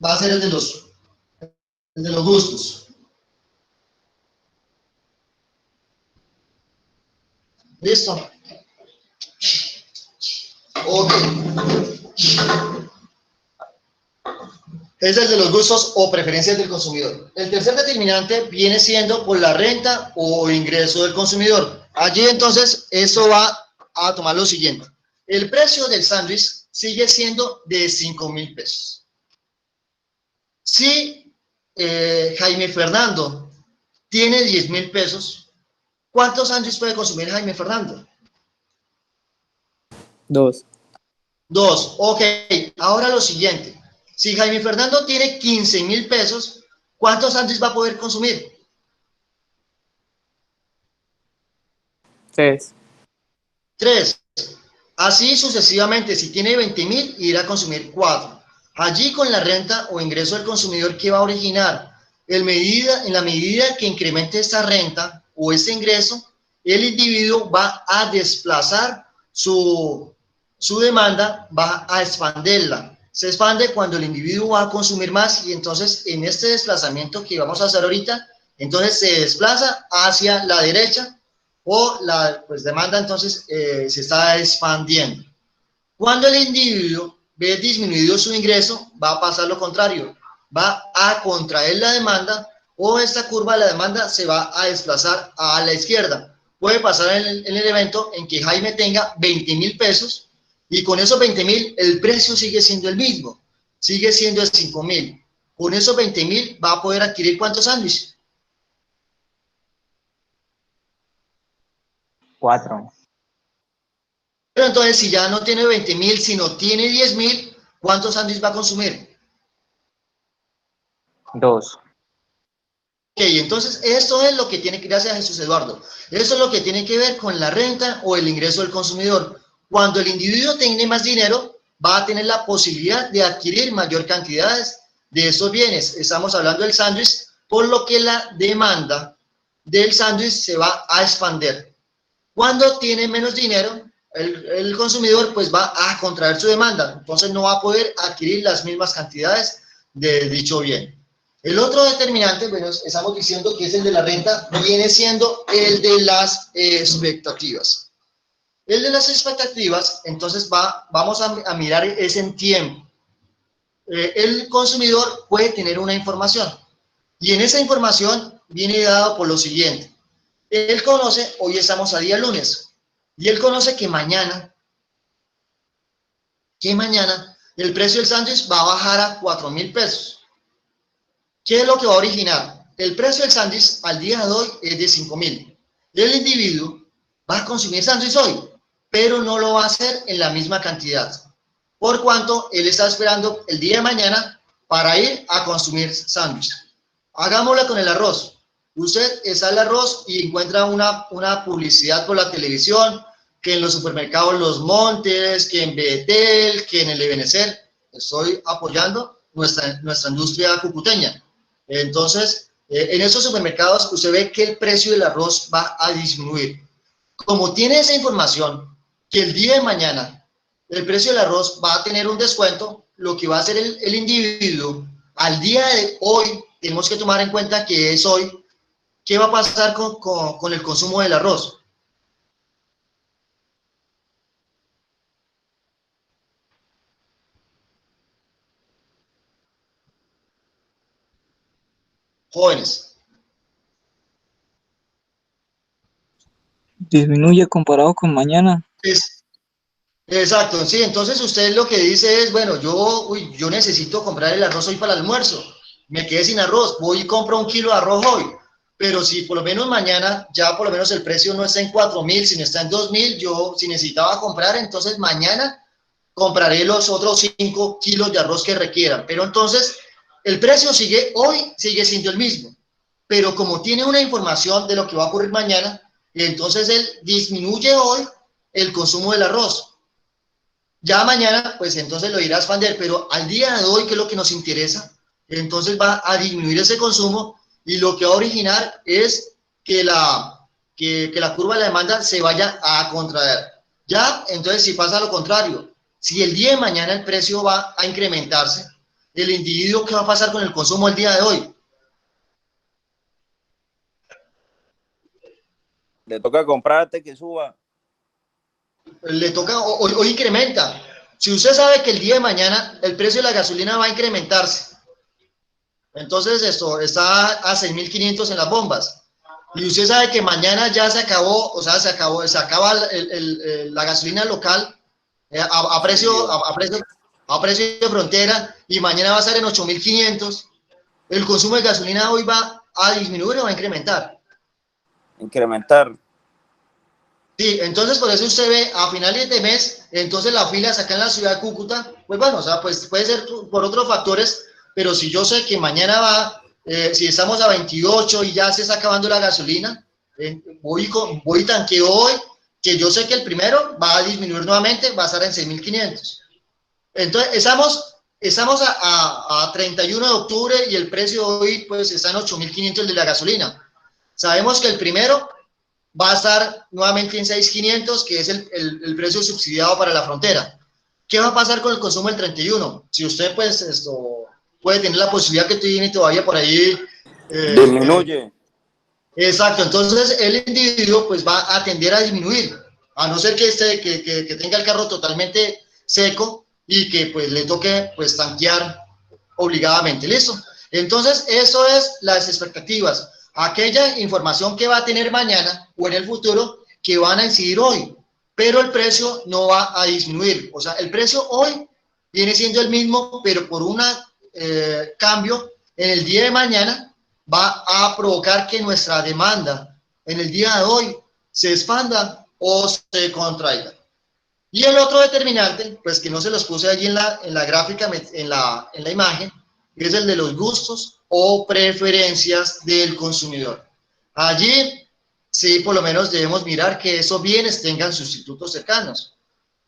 Va a ser el de los gustos. ¿Listo? Ok. Es el de los gustos o preferencias del consumidor. El tercer determinante viene siendo por la renta o ingreso del consumidor. Allí entonces eso va a tomar lo siguiente. El precio del sándwich sigue siendo de 5.000 pesos. Si Jaime Fernando tiene 10.000 pesos, ¿cuántos sándwiches puede consumir Jaime Fernando? 2. 2. Ok. Ahora lo siguiente. Si Jaime Fernando tiene 15.000 pesos, ¿cuántos sándwiches va a poder consumir? 3. 3. Así sucesivamente, si tiene 20.000, irá a consumir 4. Allí con la renta o ingreso del consumidor, ¿qué va a originar? En la medida que incremente esta renta o este ingreso, el individuo va a desplazar su demanda, va a expandirla. Se expande cuando el individuo va a consumir más y entonces en este desplazamiento que vamos a hacer ahorita, entonces se desplaza hacia la derecha o la demanda entonces se está expandiendo. Cuando el individuo ve disminuido su ingreso, va a pasar lo contrario, va a contraer la demanda o esta curva de la demanda se va a desplazar a la izquierda. Puede pasar en el evento en que Jaime tenga 20.000 pesos y con esos 20.000 el precio sigue siendo el mismo, sigue siendo de 5.000. Con esos 20.000 va a poder adquirir ¿cuántos sándwiches? 4. Pero entonces si ya no tiene 20.000, sino tiene 10.000, ¿cuántos sándwiches va a consumir? 2. Ok, entonces esto es lo que tiene que, gracias a Jesús Eduardo, eso es lo que tiene que ver con la renta o el ingreso del consumidor. Cuando el individuo tiene más dinero, va a tener la posibilidad de adquirir mayor cantidades de esos bienes. Estamos hablando del sándwich, por lo que la demanda del sándwich se va a expandir. Cuando tiene menos dinero, el consumidor pues va a contraer su demanda, entonces no va a poder adquirir las mismas cantidades de dicho bien. El otro determinante, bueno, estamos diciendo que es el de la renta, viene siendo el de las expectativas. El de las expectativas, entonces vamos a mirar es en tiempo. El consumidor puede tener una información y en esa información viene dado por lo siguiente. Él conoce, hoy estamos a día lunes, y él conoce que mañana el precio del sándwich va a bajar a 4.000 pesos. ¿Qué es lo que va a originar? El precio del sándwich al día de hoy es de 5.000. El individuo va a consumir sándwich hoy, pero no lo va a hacer en la misma cantidad. Por cuanto él está esperando el día de mañana para ir a consumir sándwich. Hagámosla con el arroz. Usted está el arroz y encuentra una publicidad por la televisión, que en los supermercados Los Montes, que en Betel, que en el Ebenecer. Estoy apoyando nuestra industria cucuteña. Entonces, en esos supermercados usted ve que el precio del arroz va a disminuir. Como tiene esa información, que el día de mañana el precio del arroz va a tener un descuento, lo que va a hacer el individuo al día de hoy, tenemos que tomar en cuenta que es hoy, ¿qué va a pasar con el consumo del arroz? Jóvenes. Disminuye comparado con mañana. Exacto, sí, entonces usted lo que dice es, bueno, yo necesito comprar el arroz hoy para el almuerzo, me quedé sin arroz, voy y compro 1 kilo de arroz hoy, pero si por lo menos mañana ya por lo menos el precio no está en 4.000, sino está en 2.000, yo si necesitaba comprar, entonces mañana compraré los otros 5 kilos de arroz que requieran, pero entonces el precio sigue siendo el mismo, pero como tiene una información de lo que va a ocurrir mañana, entonces él disminuye hoy el consumo del arroz. Ya mañana, pues entonces lo irá a expandir, pero al día de hoy, que es lo que nos interesa, entonces va a disminuir ese consumo y lo que va a originar es que la curva de la demanda se vaya a contraer. Ya, entonces si pasa lo contrario, si el día de mañana el precio va a incrementarse, el individuo, ¿qué va a pasar con el consumo el día de hoy? Le toca comprarte que suba. Le toca o incrementa. Si usted sabe que el día de mañana el precio de la gasolina va a incrementarse, entonces esto está a 6.500 en las bombas, y usted sabe que mañana ya se acabó, o sea, se acaba la gasolina local a precio de frontera, y mañana va a estar en 8.500, el consumo de gasolina hoy va a disminuir o va a incrementar. Incrementar. Sí, entonces por eso usted ve a finales de mes, entonces las filas acá en la ciudad de Cúcuta, pues bueno, o sea, pues puede ser por otros factores, pero si yo sé que mañana si estamos a 28 y ya se está acabando la gasolina, voy y tanqueo hoy, que yo sé que el primero va a disminuir nuevamente, va a estar en 6.500. Entonces, estamos a 31 de octubre y el precio hoy pues está en 8.500 de la gasolina. Sabemos que el primero va a estar nuevamente en 6.500, que es el precio subsidiado para la frontera. ¿Qué va a pasar con el consumo del 31? Si usted pues puede tener la posibilidad que tiene todavía por ahí. Disminuye. Exacto, entonces el individuo pues va a tender a disminuir, a no ser que tenga el carro totalmente seco y que pues le toque pues tanquear obligadamente, ¿listo? Entonces eso es las expectativas, aquella información que va a tener mañana o en el futuro que van a incidir hoy, pero el precio no va a disminuir, o sea, el precio hoy viene siendo el mismo, pero por un cambio en el día de mañana va a provocar que nuestra demanda en el día de hoy se expanda o se contraiga. Y el otro determinante, pues que no se los puse allí en la gráfica, en la imagen, es el de los gustos o preferencias del consumidor. Allí, sí, por lo menos debemos mirar que esos bienes tengan sustitutos cercanos.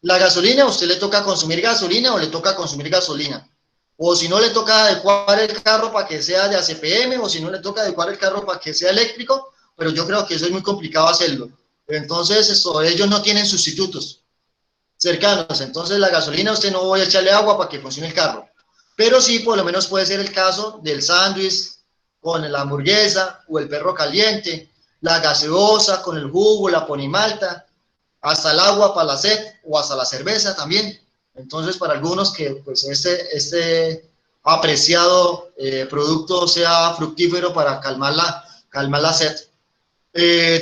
La gasolina, ¿a usted le toca consumir gasolina o le toca consumir gasolina? O si no le toca adecuar el carro para que sea de ACPM, o si no le toca adecuar el carro para que sea eléctrico, pero yo creo que eso es muy complicado hacerlo. Entonces, ellos no tienen sustitutos cercanos, entonces la gasolina usted no voy a echarle agua para que funcione el carro, pero sí por lo menos puede ser el caso del sándwich con la hamburguesa o el perro caliente, la gaseosa con el jugo, la ponimalta, hasta el agua para la sed o hasta la cerveza también. Entonces, para algunos que pues este apreciado producto sea fructífero para calmar la sed.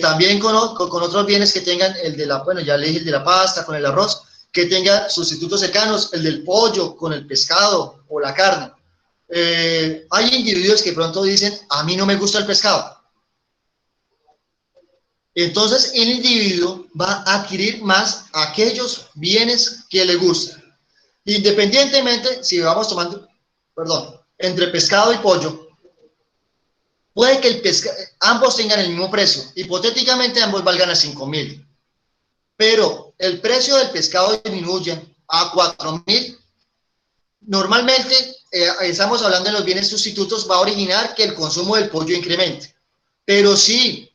También con otros bienes que tengan el de bueno, ya le dije el de la pasta, con el arroz, que tenga sustitutos cercanos, el del pollo con el pescado o la carne. Hay individuos que pronto dicen, a mí no me gusta el pescado. Entonces, el individuo va a adquirir más aquellos bienes que le gustan. Independientemente, si vamos tomando, entre pescado y pollo, puede que ambos tengan el mismo precio. Hipotéticamente, ambos valgan a 5.000. Pero el precio del pescado disminuye a 4.000. Normalmente, estamos hablando de los bienes sustitutos, va a originar que el consumo del pollo incremente. Pero si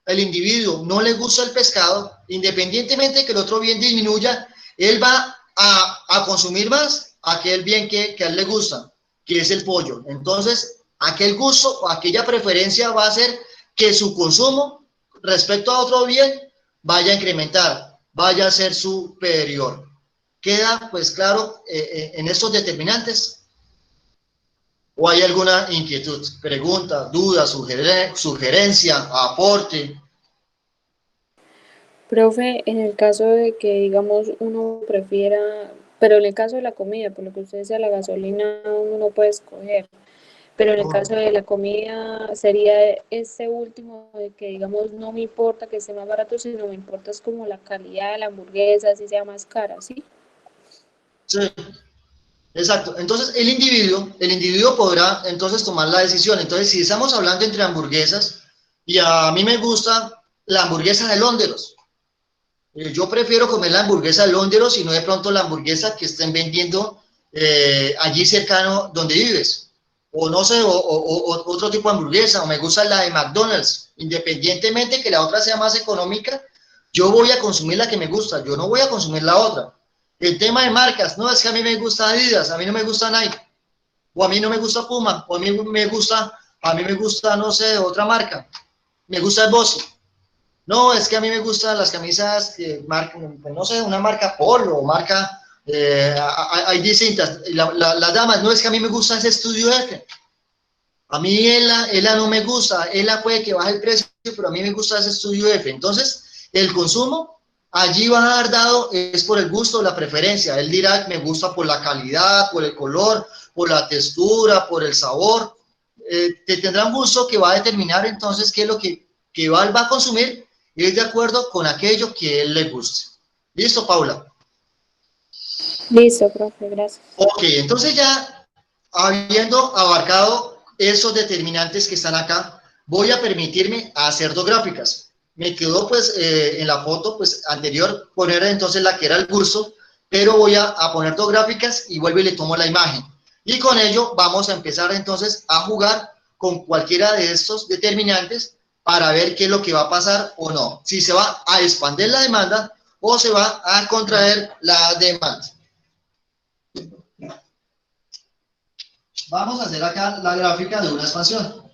el individuo no le gusta el pescado, independientemente de que el otro bien disminuya, él va a consumir más aquel bien que a él le gusta, que es el pollo. Entonces, aquel gusto o aquella preferencia va a hacer que su consumo respecto a otro bien vaya a incrementar, vaya a ser superior. ¿Queda pues claro en estos determinantes? ¿O hay alguna inquietud, pregunta, duda, sugerencia, aporte? Profe, en el caso de que, digamos, uno prefiera, pero en el caso de la comida, por lo que usted decía, la gasolina uno no puede escoger, pero en el caso de la comida sería este último de que, digamos, no me importa que esté más barato, sino me importa es como la calidad de la hamburguesa, si sea más cara, ¿sí? Sí, exacto. Entonces, el individuo podrá entonces tomar la decisión. Entonces, si estamos hablando entre hamburguesas, y a mí me gusta la hamburguesa de Londeros, yo prefiero comer la hamburguesa de Londeros y no de pronto la hamburguesa que estén vendiendo allí cercano donde vives. O no sé, o otro tipo de hamburguesa, o me gusta la de McDonald's. Independientemente que la otra sea más económica, yo voy a consumir la que me gusta, yo no voy a consumir la otra. El tema de marcas, no, es que a mí me gusta Adidas, a mí no me gusta Nike, o a mí no me gusta Puma, o a mí me gusta, no sé, otra marca, me gusta el Bossi. No, es que a mí me gustan las camisas, no sé, una marca Polo, marca, hay distintas. Las damas, no, es que a mí me gusta ese Estudio F. A mí ella no me gusta, ella puede que baje el precio, pero a mí me gusta ese Estudio F. Entonces, el consumo allí va a dar dado, es por el gusto, la preferencia. Él dirá, me gusta por la calidad, por el color, por la textura, por el sabor. Te tendrá un gusto que va a determinar entonces qué es lo que va a consumir y es de acuerdo con aquello que él le guste. ¿Listo, Paula? Listo, profe, gracias. Ok, entonces ya habiendo abarcado esos determinantes que están acá, voy a permitirme hacer dos gráficas. Me quedó pues en la foto pues anterior poner entonces la que era el curso, pero voy a poner dos gráficas y vuelvo y le tomo la imagen. Y con ello vamos a empezar entonces a jugar con cualquiera de estos determinantes para ver qué es lo que va a pasar o no. Si se va a expandir la demanda o se va a contraer la demanda. Vamos a hacer acá la gráfica de una expansión.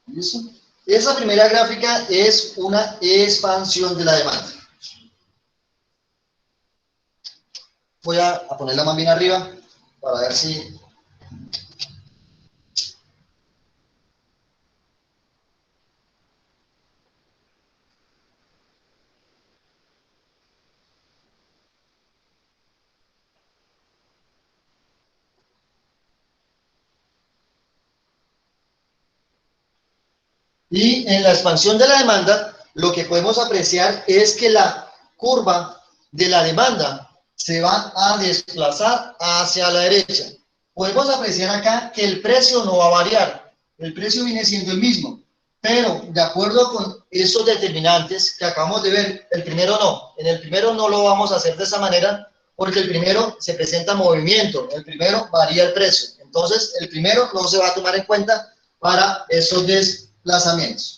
¿Listo? Esa primera gráfica es una expansión de la demanda. Voy a ponerla más bien arriba para ver si... Y en la expansión de la demanda, lo que podemos apreciar es que la curva de la demanda se va a desplazar hacia la derecha. Podemos apreciar acá que el precio no va a variar, el precio viene siendo el mismo, pero de acuerdo con esos determinantes que acabamos de ver, el primero no, en el primero no lo vamos a hacer de esa manera, porque el primero se presenta movimiento, el primero varía el precio, entonces el primero no se va a tomar en cuenta para esos desplazamientos.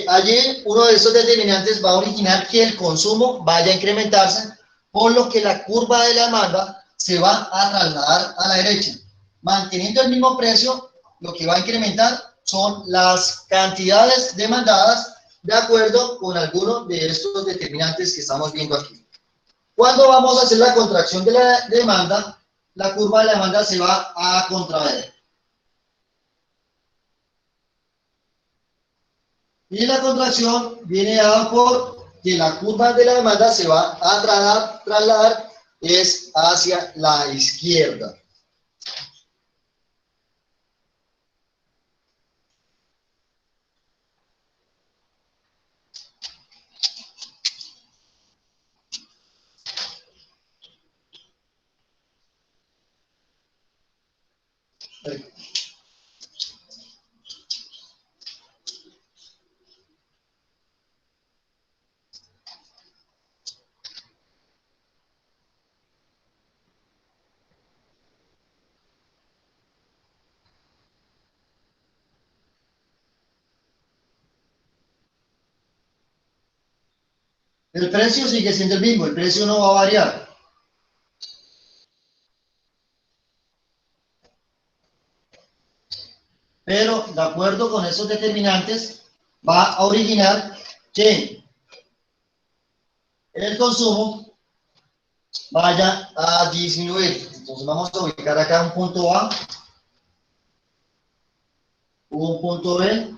Allí uno de esos determinantes va a originar que el consumo vaya a incrementarse, por lo que la curva de la demanda se va a trasladar a la derecha. Manteniendo el mismo precio, lo que va a incrementar son las cantidades demandadas de acuerdo con algunos de estos determinantes que estamos viendo aquí. Cuando vamos a hacer la contracción de la demanda, la curva de la demanda se va a contraer. Y la contracción viene dada por que la curva de la demanda se va a trasladar es hacia la izquierda. El precio sigue siendo el mismo, el precio no va a variar. pero de acuerdo con esos determinantes va a originar que el consumo vaya a disminuir. Entonces vamos a ubicar acá un punto A, un punto B,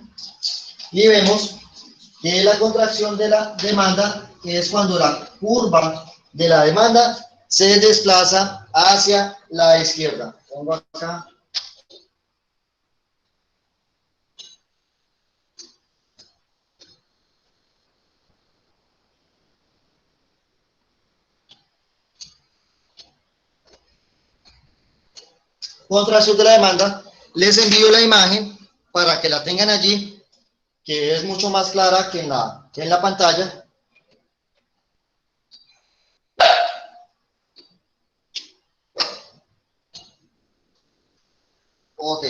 y vemos que la contracción de la demanda es cuando la curva de la demanda se desplaza hacia la izquierda. Pongo acá. Contracción de la demanda. Les envío la imagen para que la tengan allí, que es mucho más clara que en la pantalla. Ok.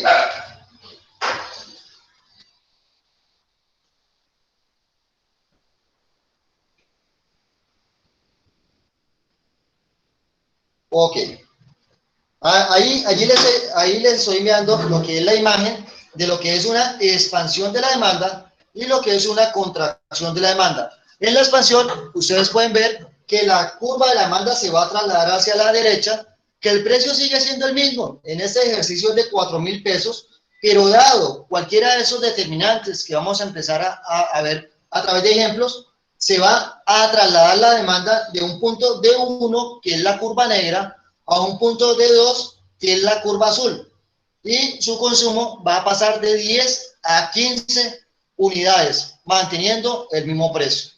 Ok. Ahí les estoy enviando lo que es la imagen de lo que es una expansión de la demanda y lo que es una contracción de la demanda. En la expansión, ustedes pueden ver que la curva de la demanda se va a trasladar hacia la derecha, que el precio sigue siendo el mismo en este ejercicio de 4.000 pesos, pero dado cualquiera de esos determinantes que vamos a empezar a ver a través de ejemplos, se va a trasladar la demanda de un punto D1, que es la curva negra, a un punto D2, que es la curva azul. Y su consumo va a pasar de 10 a 15 unidades, manteniendo el mismo precio.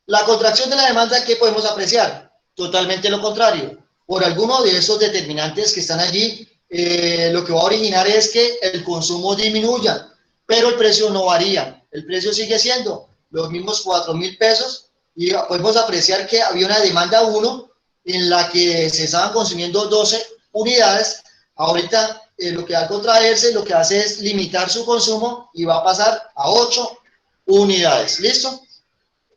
La contracción de la demanda, ¿qué podemos apreciar? Totalmente lo contrario. Por alguno de esos determinantes que están allí, lo que va a originar es que el consumo disminuya, pero el precio no varía. El precio sigue siendo los mismos 4.000 pesos y podemos apreciar que había una demanda 1 en la que se estaban consumiendo 12 unidades. Ahorita lo que va a contraerse, lo que hace es limitar su consumo y va a pasar a 8 unidades. ¿Listo?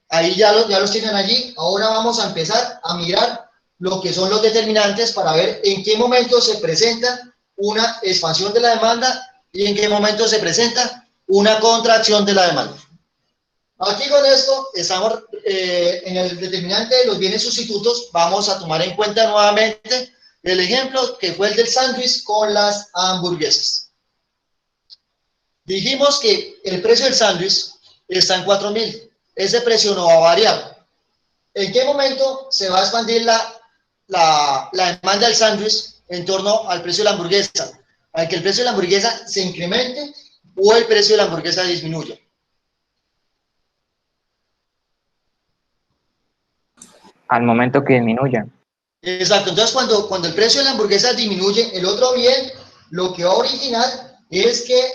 Ahí ya los tienen allí. Ahora vamos a empezar a mirar lo que son los determinantes para ver en qué momento se presenta una expansión de la demanda y en qué momento se presenta una contracción de la demanda. Aquí con esto estamos en el determinante de los bienes sustitutos. Vamos a tomar en cuenta nuevamente el ejemplo que fue el del sándwich con las hamburguesas. Dijimos que el precio del sándwich está en 4.000. Ese precio no va a variar. ¿En qué momento se va a expandir la demanda del sándwich en torno al precio de la hamburguesa? ¿Al que el precio de la hamburguesa se incremente o el precio de la hamburguesa disminuya? Al momento que disminuya. Exacto. Entonces, cuando el precio de la hamburguesa disminuye, el otro bien, lo que va a originar es que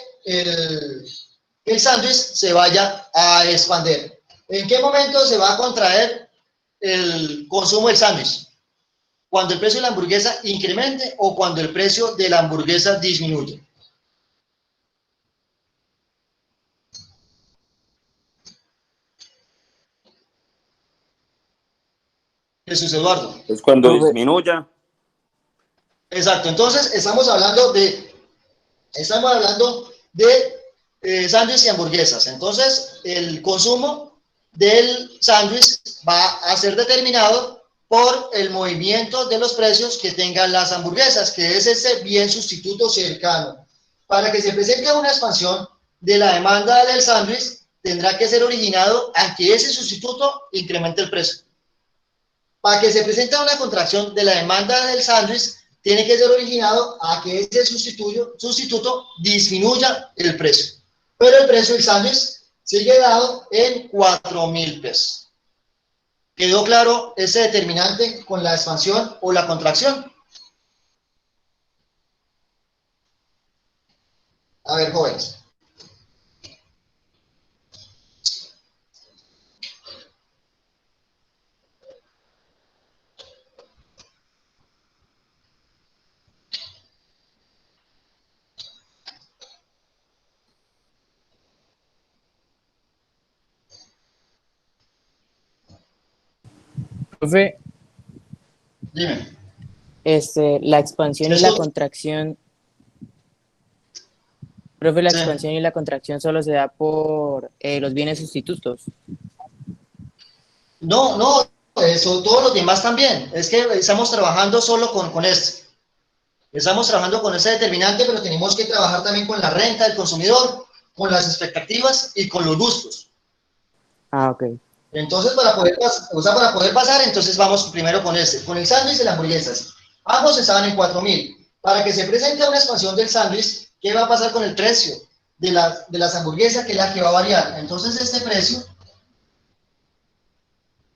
el sándwich se vaya a expandir. ¿En qué momento se va a contraer el consumo del sándwich? ¿Cuando el precio de la hamburguesa incremente o cuando el precio de la hamburguesa disminuye? Jesús Eduardo. Es cuando Profe, disminuya. Exacto. Entonces, estamos hablando de sándwiches y hamburguesas. Entonces, el consumo del sándwich va a ser determinado por el movimiento de los precios que tengan las hamburguesas, que es ese bien sustituto cercano. Para que se presente una expansión de la demanda del sándwich, tendrá que ser originado a que ese sustituto incremente el precio. Para que se presente una contracción de la demanda del sándwich, tiene que ser originado a que ese sustituto disminuya el precio. Pero el precio del sándwich sigue dado en 4.000 pesos. ¿Quedó claro ese determinante con la expansión o la contracción? A ver, jóvenes. Profe, Dime. la expansión y la Eso, contracción, Profe, la Sí. expansión y la contracción solo se da por los bienes sustitutos. No, no, eso, todos los demás también. Es que estamos trabajando solo con este. Estamos trabajando con ese determinante, pero tenemos que trabajar también con la renta del consumidor, con las expectativas y con los gustos. Ah, ok. Entonces, para poder pasar, entonces vamos primero con este, con el sándwich y las hamburguesas. Ambos estaban en 4.000. Para que se presente una expansión del sándwich, ¿qué va a pasar con el precio de las hamburguesas, que es la que va a variar? Entonces, este precio,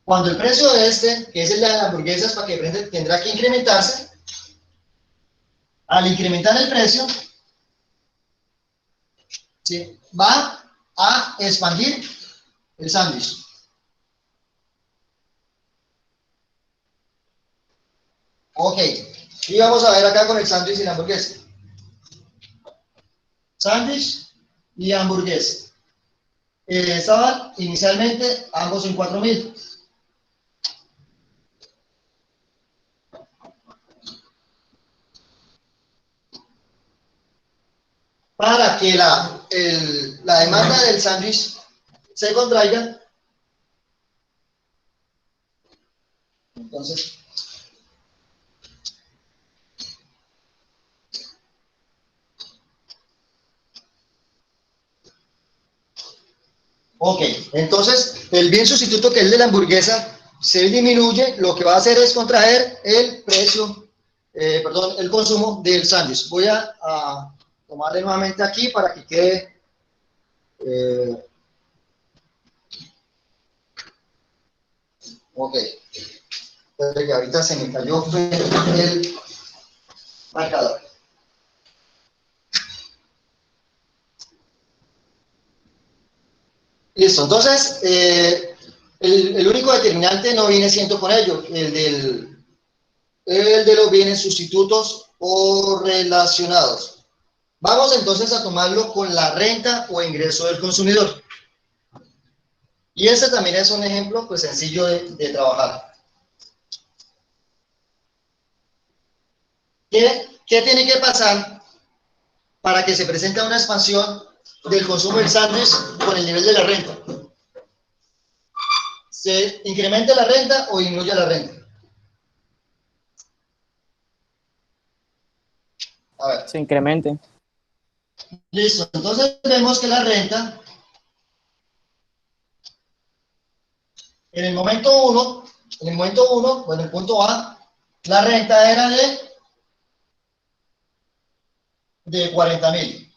cuando el precio de este, que es el de las hamburguesas, para que prenda, tendrá que incrementarse, al incrementar el precio, ¿sí?, va a expandir el sándwich. Ok, y vamos a ver acá con el sándwich y la hamburguesa. Sándwich y hamburguesa. Estaban inicialmente ambos en 4.000. Para que la demanda del sándwich se contraiga, entonces, ok, entonces el bien sustituto, que es el de la hamburguesa, se disminuye, lo que va a hacer es contraer el precio, perdón, el consumo del sándwich. Voy a tomarle nuevamente aquí para que quede ok. Entonces, que ahorita se me cayó el marcador. Listo, entonces el único determinante no viene siendo con ello, el de los bienes sustitutos o relacionados. Vamos entonces a tomarlo con la renta o ingreso del consumidor. Y este también es un ejemplo pues sencillo de trabajar. ¿Qué tiene que pasar para que se presente una expansión del consumo del sándwich con el nivel de la renta? ¿Se incrementa la renta o disminuye la renta? A ver. Se incremente. Listo, entonces vemos que la renta, en el momento 1, bueno, el punto A, la renta era de 40.000.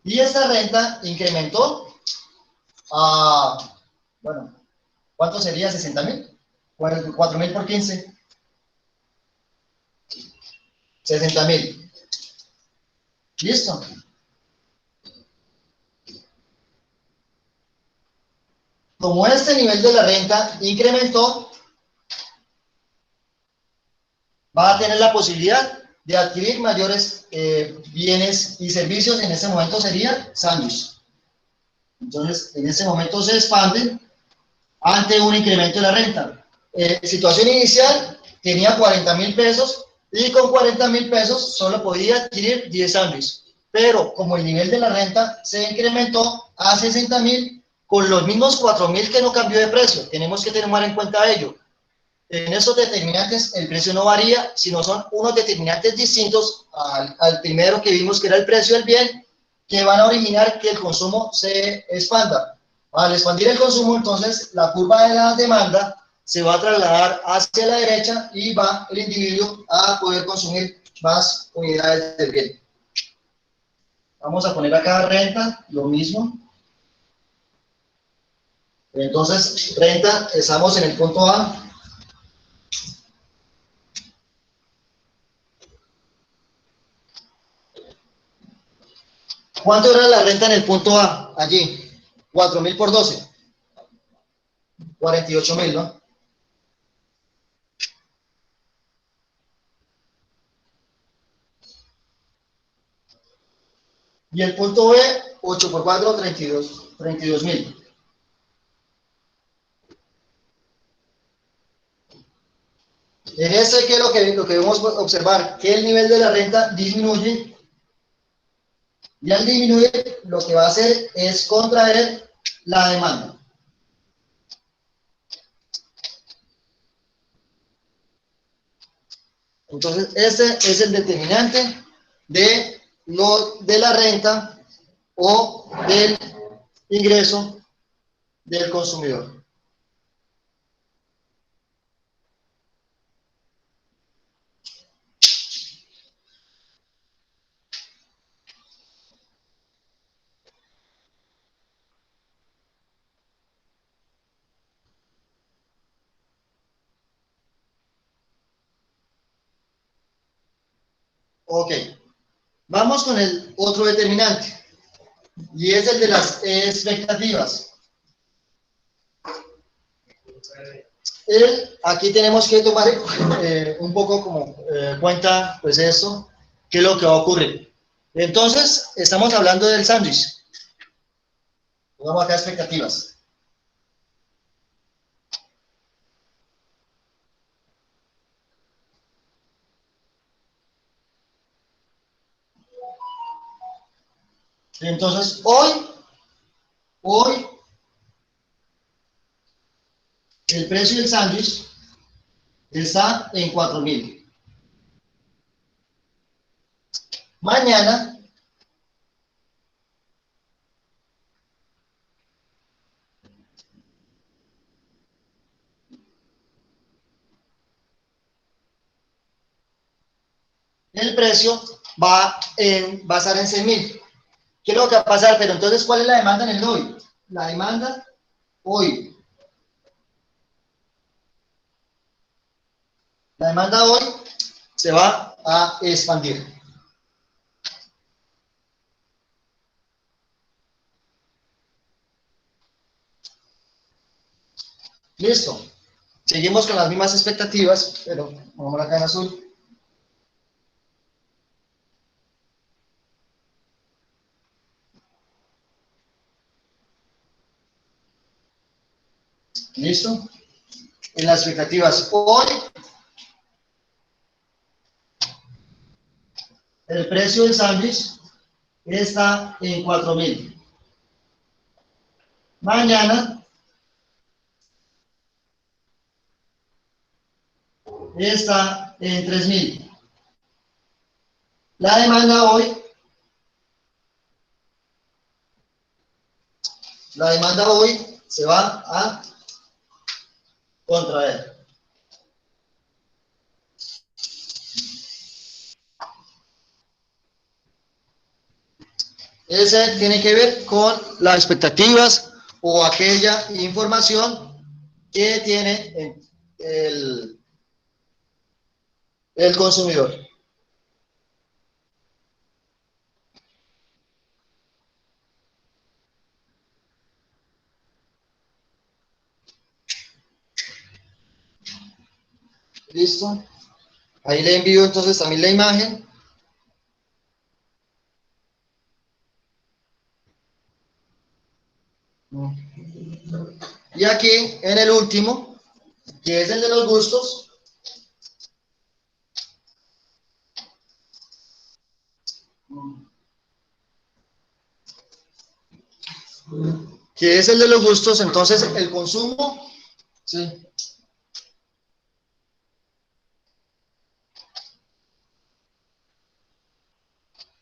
Y esta renta incrementó a, bueno, ¿cuánto sería? 60.000. 4.000 por 15. 60.000. Listo. Como este nivel de la renta incrementó, va a tener la posibilidad de adquirir mayores bienes y servicios. En ese momento sería sándwich. Entonces, en ese momento se expanden ante un incremento de la renta. Situación inicial, tenía 40.000 pesos y con 40.000 pesos solo podía adquirir 10 sándwiches. Pero como el nivel de la renta se incrementó a 60.000, con los mismos 4.000 que no cambió de precio, tenemos que tener en cuenta ello. En esos determinantes el precio no varía, sino son unos determinantes distintos al primero que vimos, que era el precio del bien, que van a originar que el consumo se expanda. Al expandir el consumo, entonces la curva de la demanda se va a trasladar hacia la derecha y va el individuo a poder consumir más unidades del bien. Vamos a poner acá renta, lo mismo. Entonces, renta, estamos en el punto A. ¿Cuánto era la renta en el punto A? Allí, 4.000 por 12. 48.000, ¿no? Y el punto B, 8 por 4, 32.000. En este, ¿qué es lo que debemos observar? Que el nivel de la renta disminuye, y al disminuir, lo que va a hacer es contraer la demanda. Entonces, este es el determinante de la renta o del ingreso del consumidor. Ok, vamos con el otro determinante, y es el de las expectativas. Aquí tenemos que tomar un poco como cuenta, pues esto, qué es lo que va a ocurrir. Entonces, estamos hablando del sándwich. Vamos acá a expectativas. Entonces, hoy, el precio del sándwich está en 4.000. Mañana, el precio va a estar en 6.000. ¿Qué es lo que va a pasar? Pero entonces, ¿cuál es la demanda en el hoy? La demanda hoy. La demanda hoy se va a expandir. Listo. Seguimos con las mismas expectativas, pero vamos acá en azul. Listo. En las expectativas hoy, el precio del sándwich está en 4.000. Mañana está en 3.000. La demanda hoy se va a contraer. Ese tiene que ver con las expectativas o aquella información que tiene el consumidor. Listo. Ahí le envío entonces también la imagen. Y aquí en el último, que es el de los gustos, entonces el consumo, sí.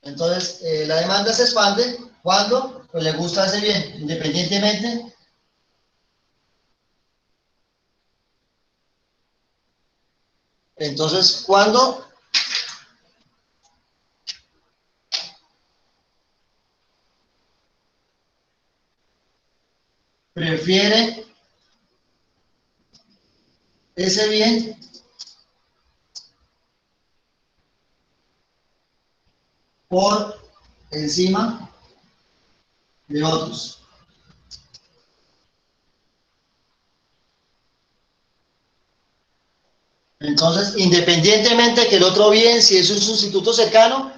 Entonces la demanda se expande cuando pues, le gusta ese bien, independientemente. Entonces, cuando prefiere ese bien por encima de otros. Entonces, independientemente que el otro bien, si es un sustituto cercano,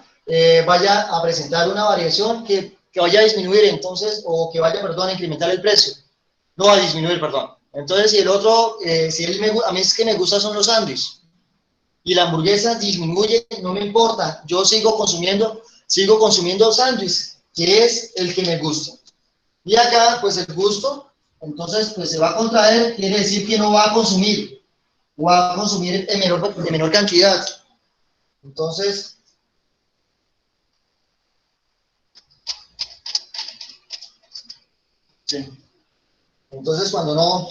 vaya a presentar una variación que vaya a disminuir, entonces, o que vaya, perdón, a incrementar el precio. No va a disminuir, perdón. Entonces, si el otro, a mí es que me gusta son los sándwiches. y la hamburguesa disminuye, no me importa, yo sigo consumiendo sándwich, que es el que me gusta. Y acá, pues el gusto, entonces, pues se va a contraer, quiere decir que no va a consumir, o va a consumir en menor cantidad. Entonces, sí. Entonces, cuando no...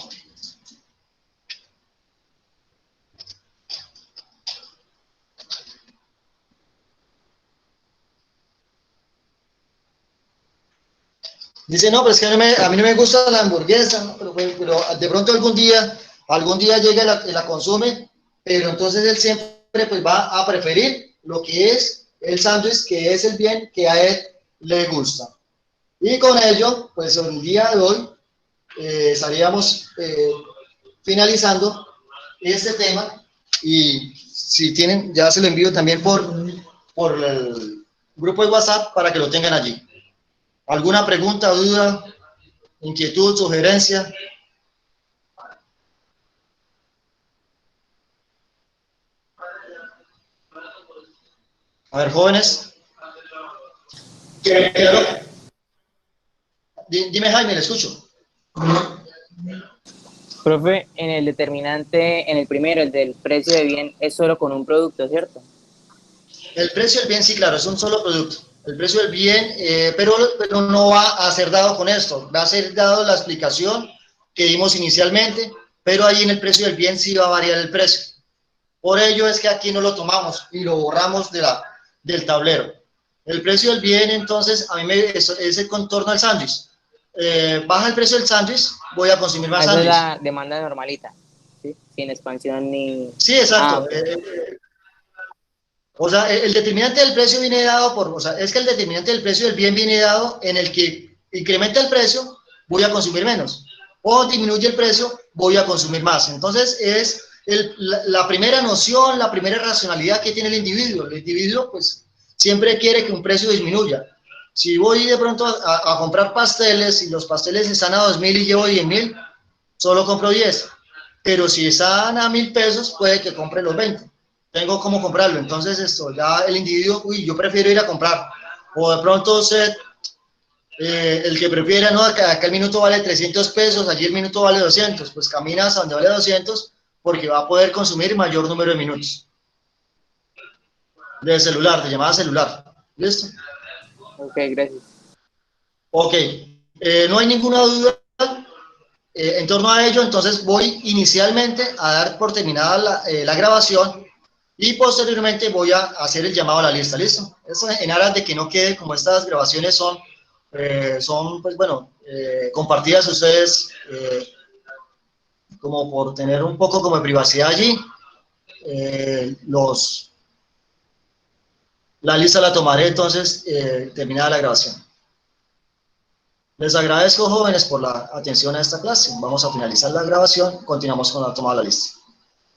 Dice, no, pero es que a mí no me gusta la hamburguesa, ¿no? Pero de pronto algún día llega y la consume, pero entonces él siempre pues va a preferir lo que es el sándwich, que es el bien que a él le gusta. Y con ello, pues el día de hoy estaríamos finalizando este tema, y si tienen, ya se lo envío también por el grupo de WhatsApp para que lo tengan allí. ¿Alguna pregunta, duda, inquietud, sugerencia? A ver, jóvenes. Dime, Jaime, le escucho. Profe, en el determinante, en el primero, el del precio de bien, es solo con un producto, ¿cierto? El precio del bien, sí, claro, es un solo producto. El precio del bien, pero no va a ser dado con esto. Va a ser dado la explicación que dimos inicialmente, pero ahí en el precio del bien sí va a variar el precio. Por ello es que aquí no lo tomamos y lo borramos del tablero. El precio del bien, entonces, a mí es el contorno del sándwich. Baja el precio del sándwich, voy a consumir más sándwich. Esa es la demanda normalita, ¿sí? Sin expansión ni... Sí, exacto. Okay. O sea, el determinante del precio viene dado o sea, es que el determinante del precio del bien viene dado en el que incrementa el precio, voy a consumir menos, o disminuye el precio, voy a consumir más. Entonces, es la primera noción, la primera racionalidad que tiene el individuo. El individuo, pues, siempre quiere que un precio disminuya. Si voy de pronto a comprar pasteles y los pasteles están a 2.000 y llevo 10.000, solo compro 10. Pero si están a 1.000 pesos, puede que compre los 20. Tengo cómo comprarlo. Entonces, esto, ya el individuo, yo prefiero ir a comprar. O de pronto usted, el que prefiera, no, acá el minuto vale 300 pesos, allí el minuto vale 200. Pues camina hasta donde vale 200, porque va a poder consumir mayor número de minutos. De celular, de llamada celular. ¿Listo? Ok, gracias. Ok. No hay ninguna duda en torno a ello, entonces voy inicialmente a dar por terminada la grabación y posteriormente voy a hacer el llamado a la lista, ¿listo? Eso en aras de que no quede, como estas grabaciones son pues bueno, compartidas ustedes como por tener un poco como de privacidad allí, la lista la tomaré entonces terminada la grabación. Les agradezco, jóvenes, por la atención a esta clase. Vamos a finalizar la grabación, continuamos con la toma de la lista.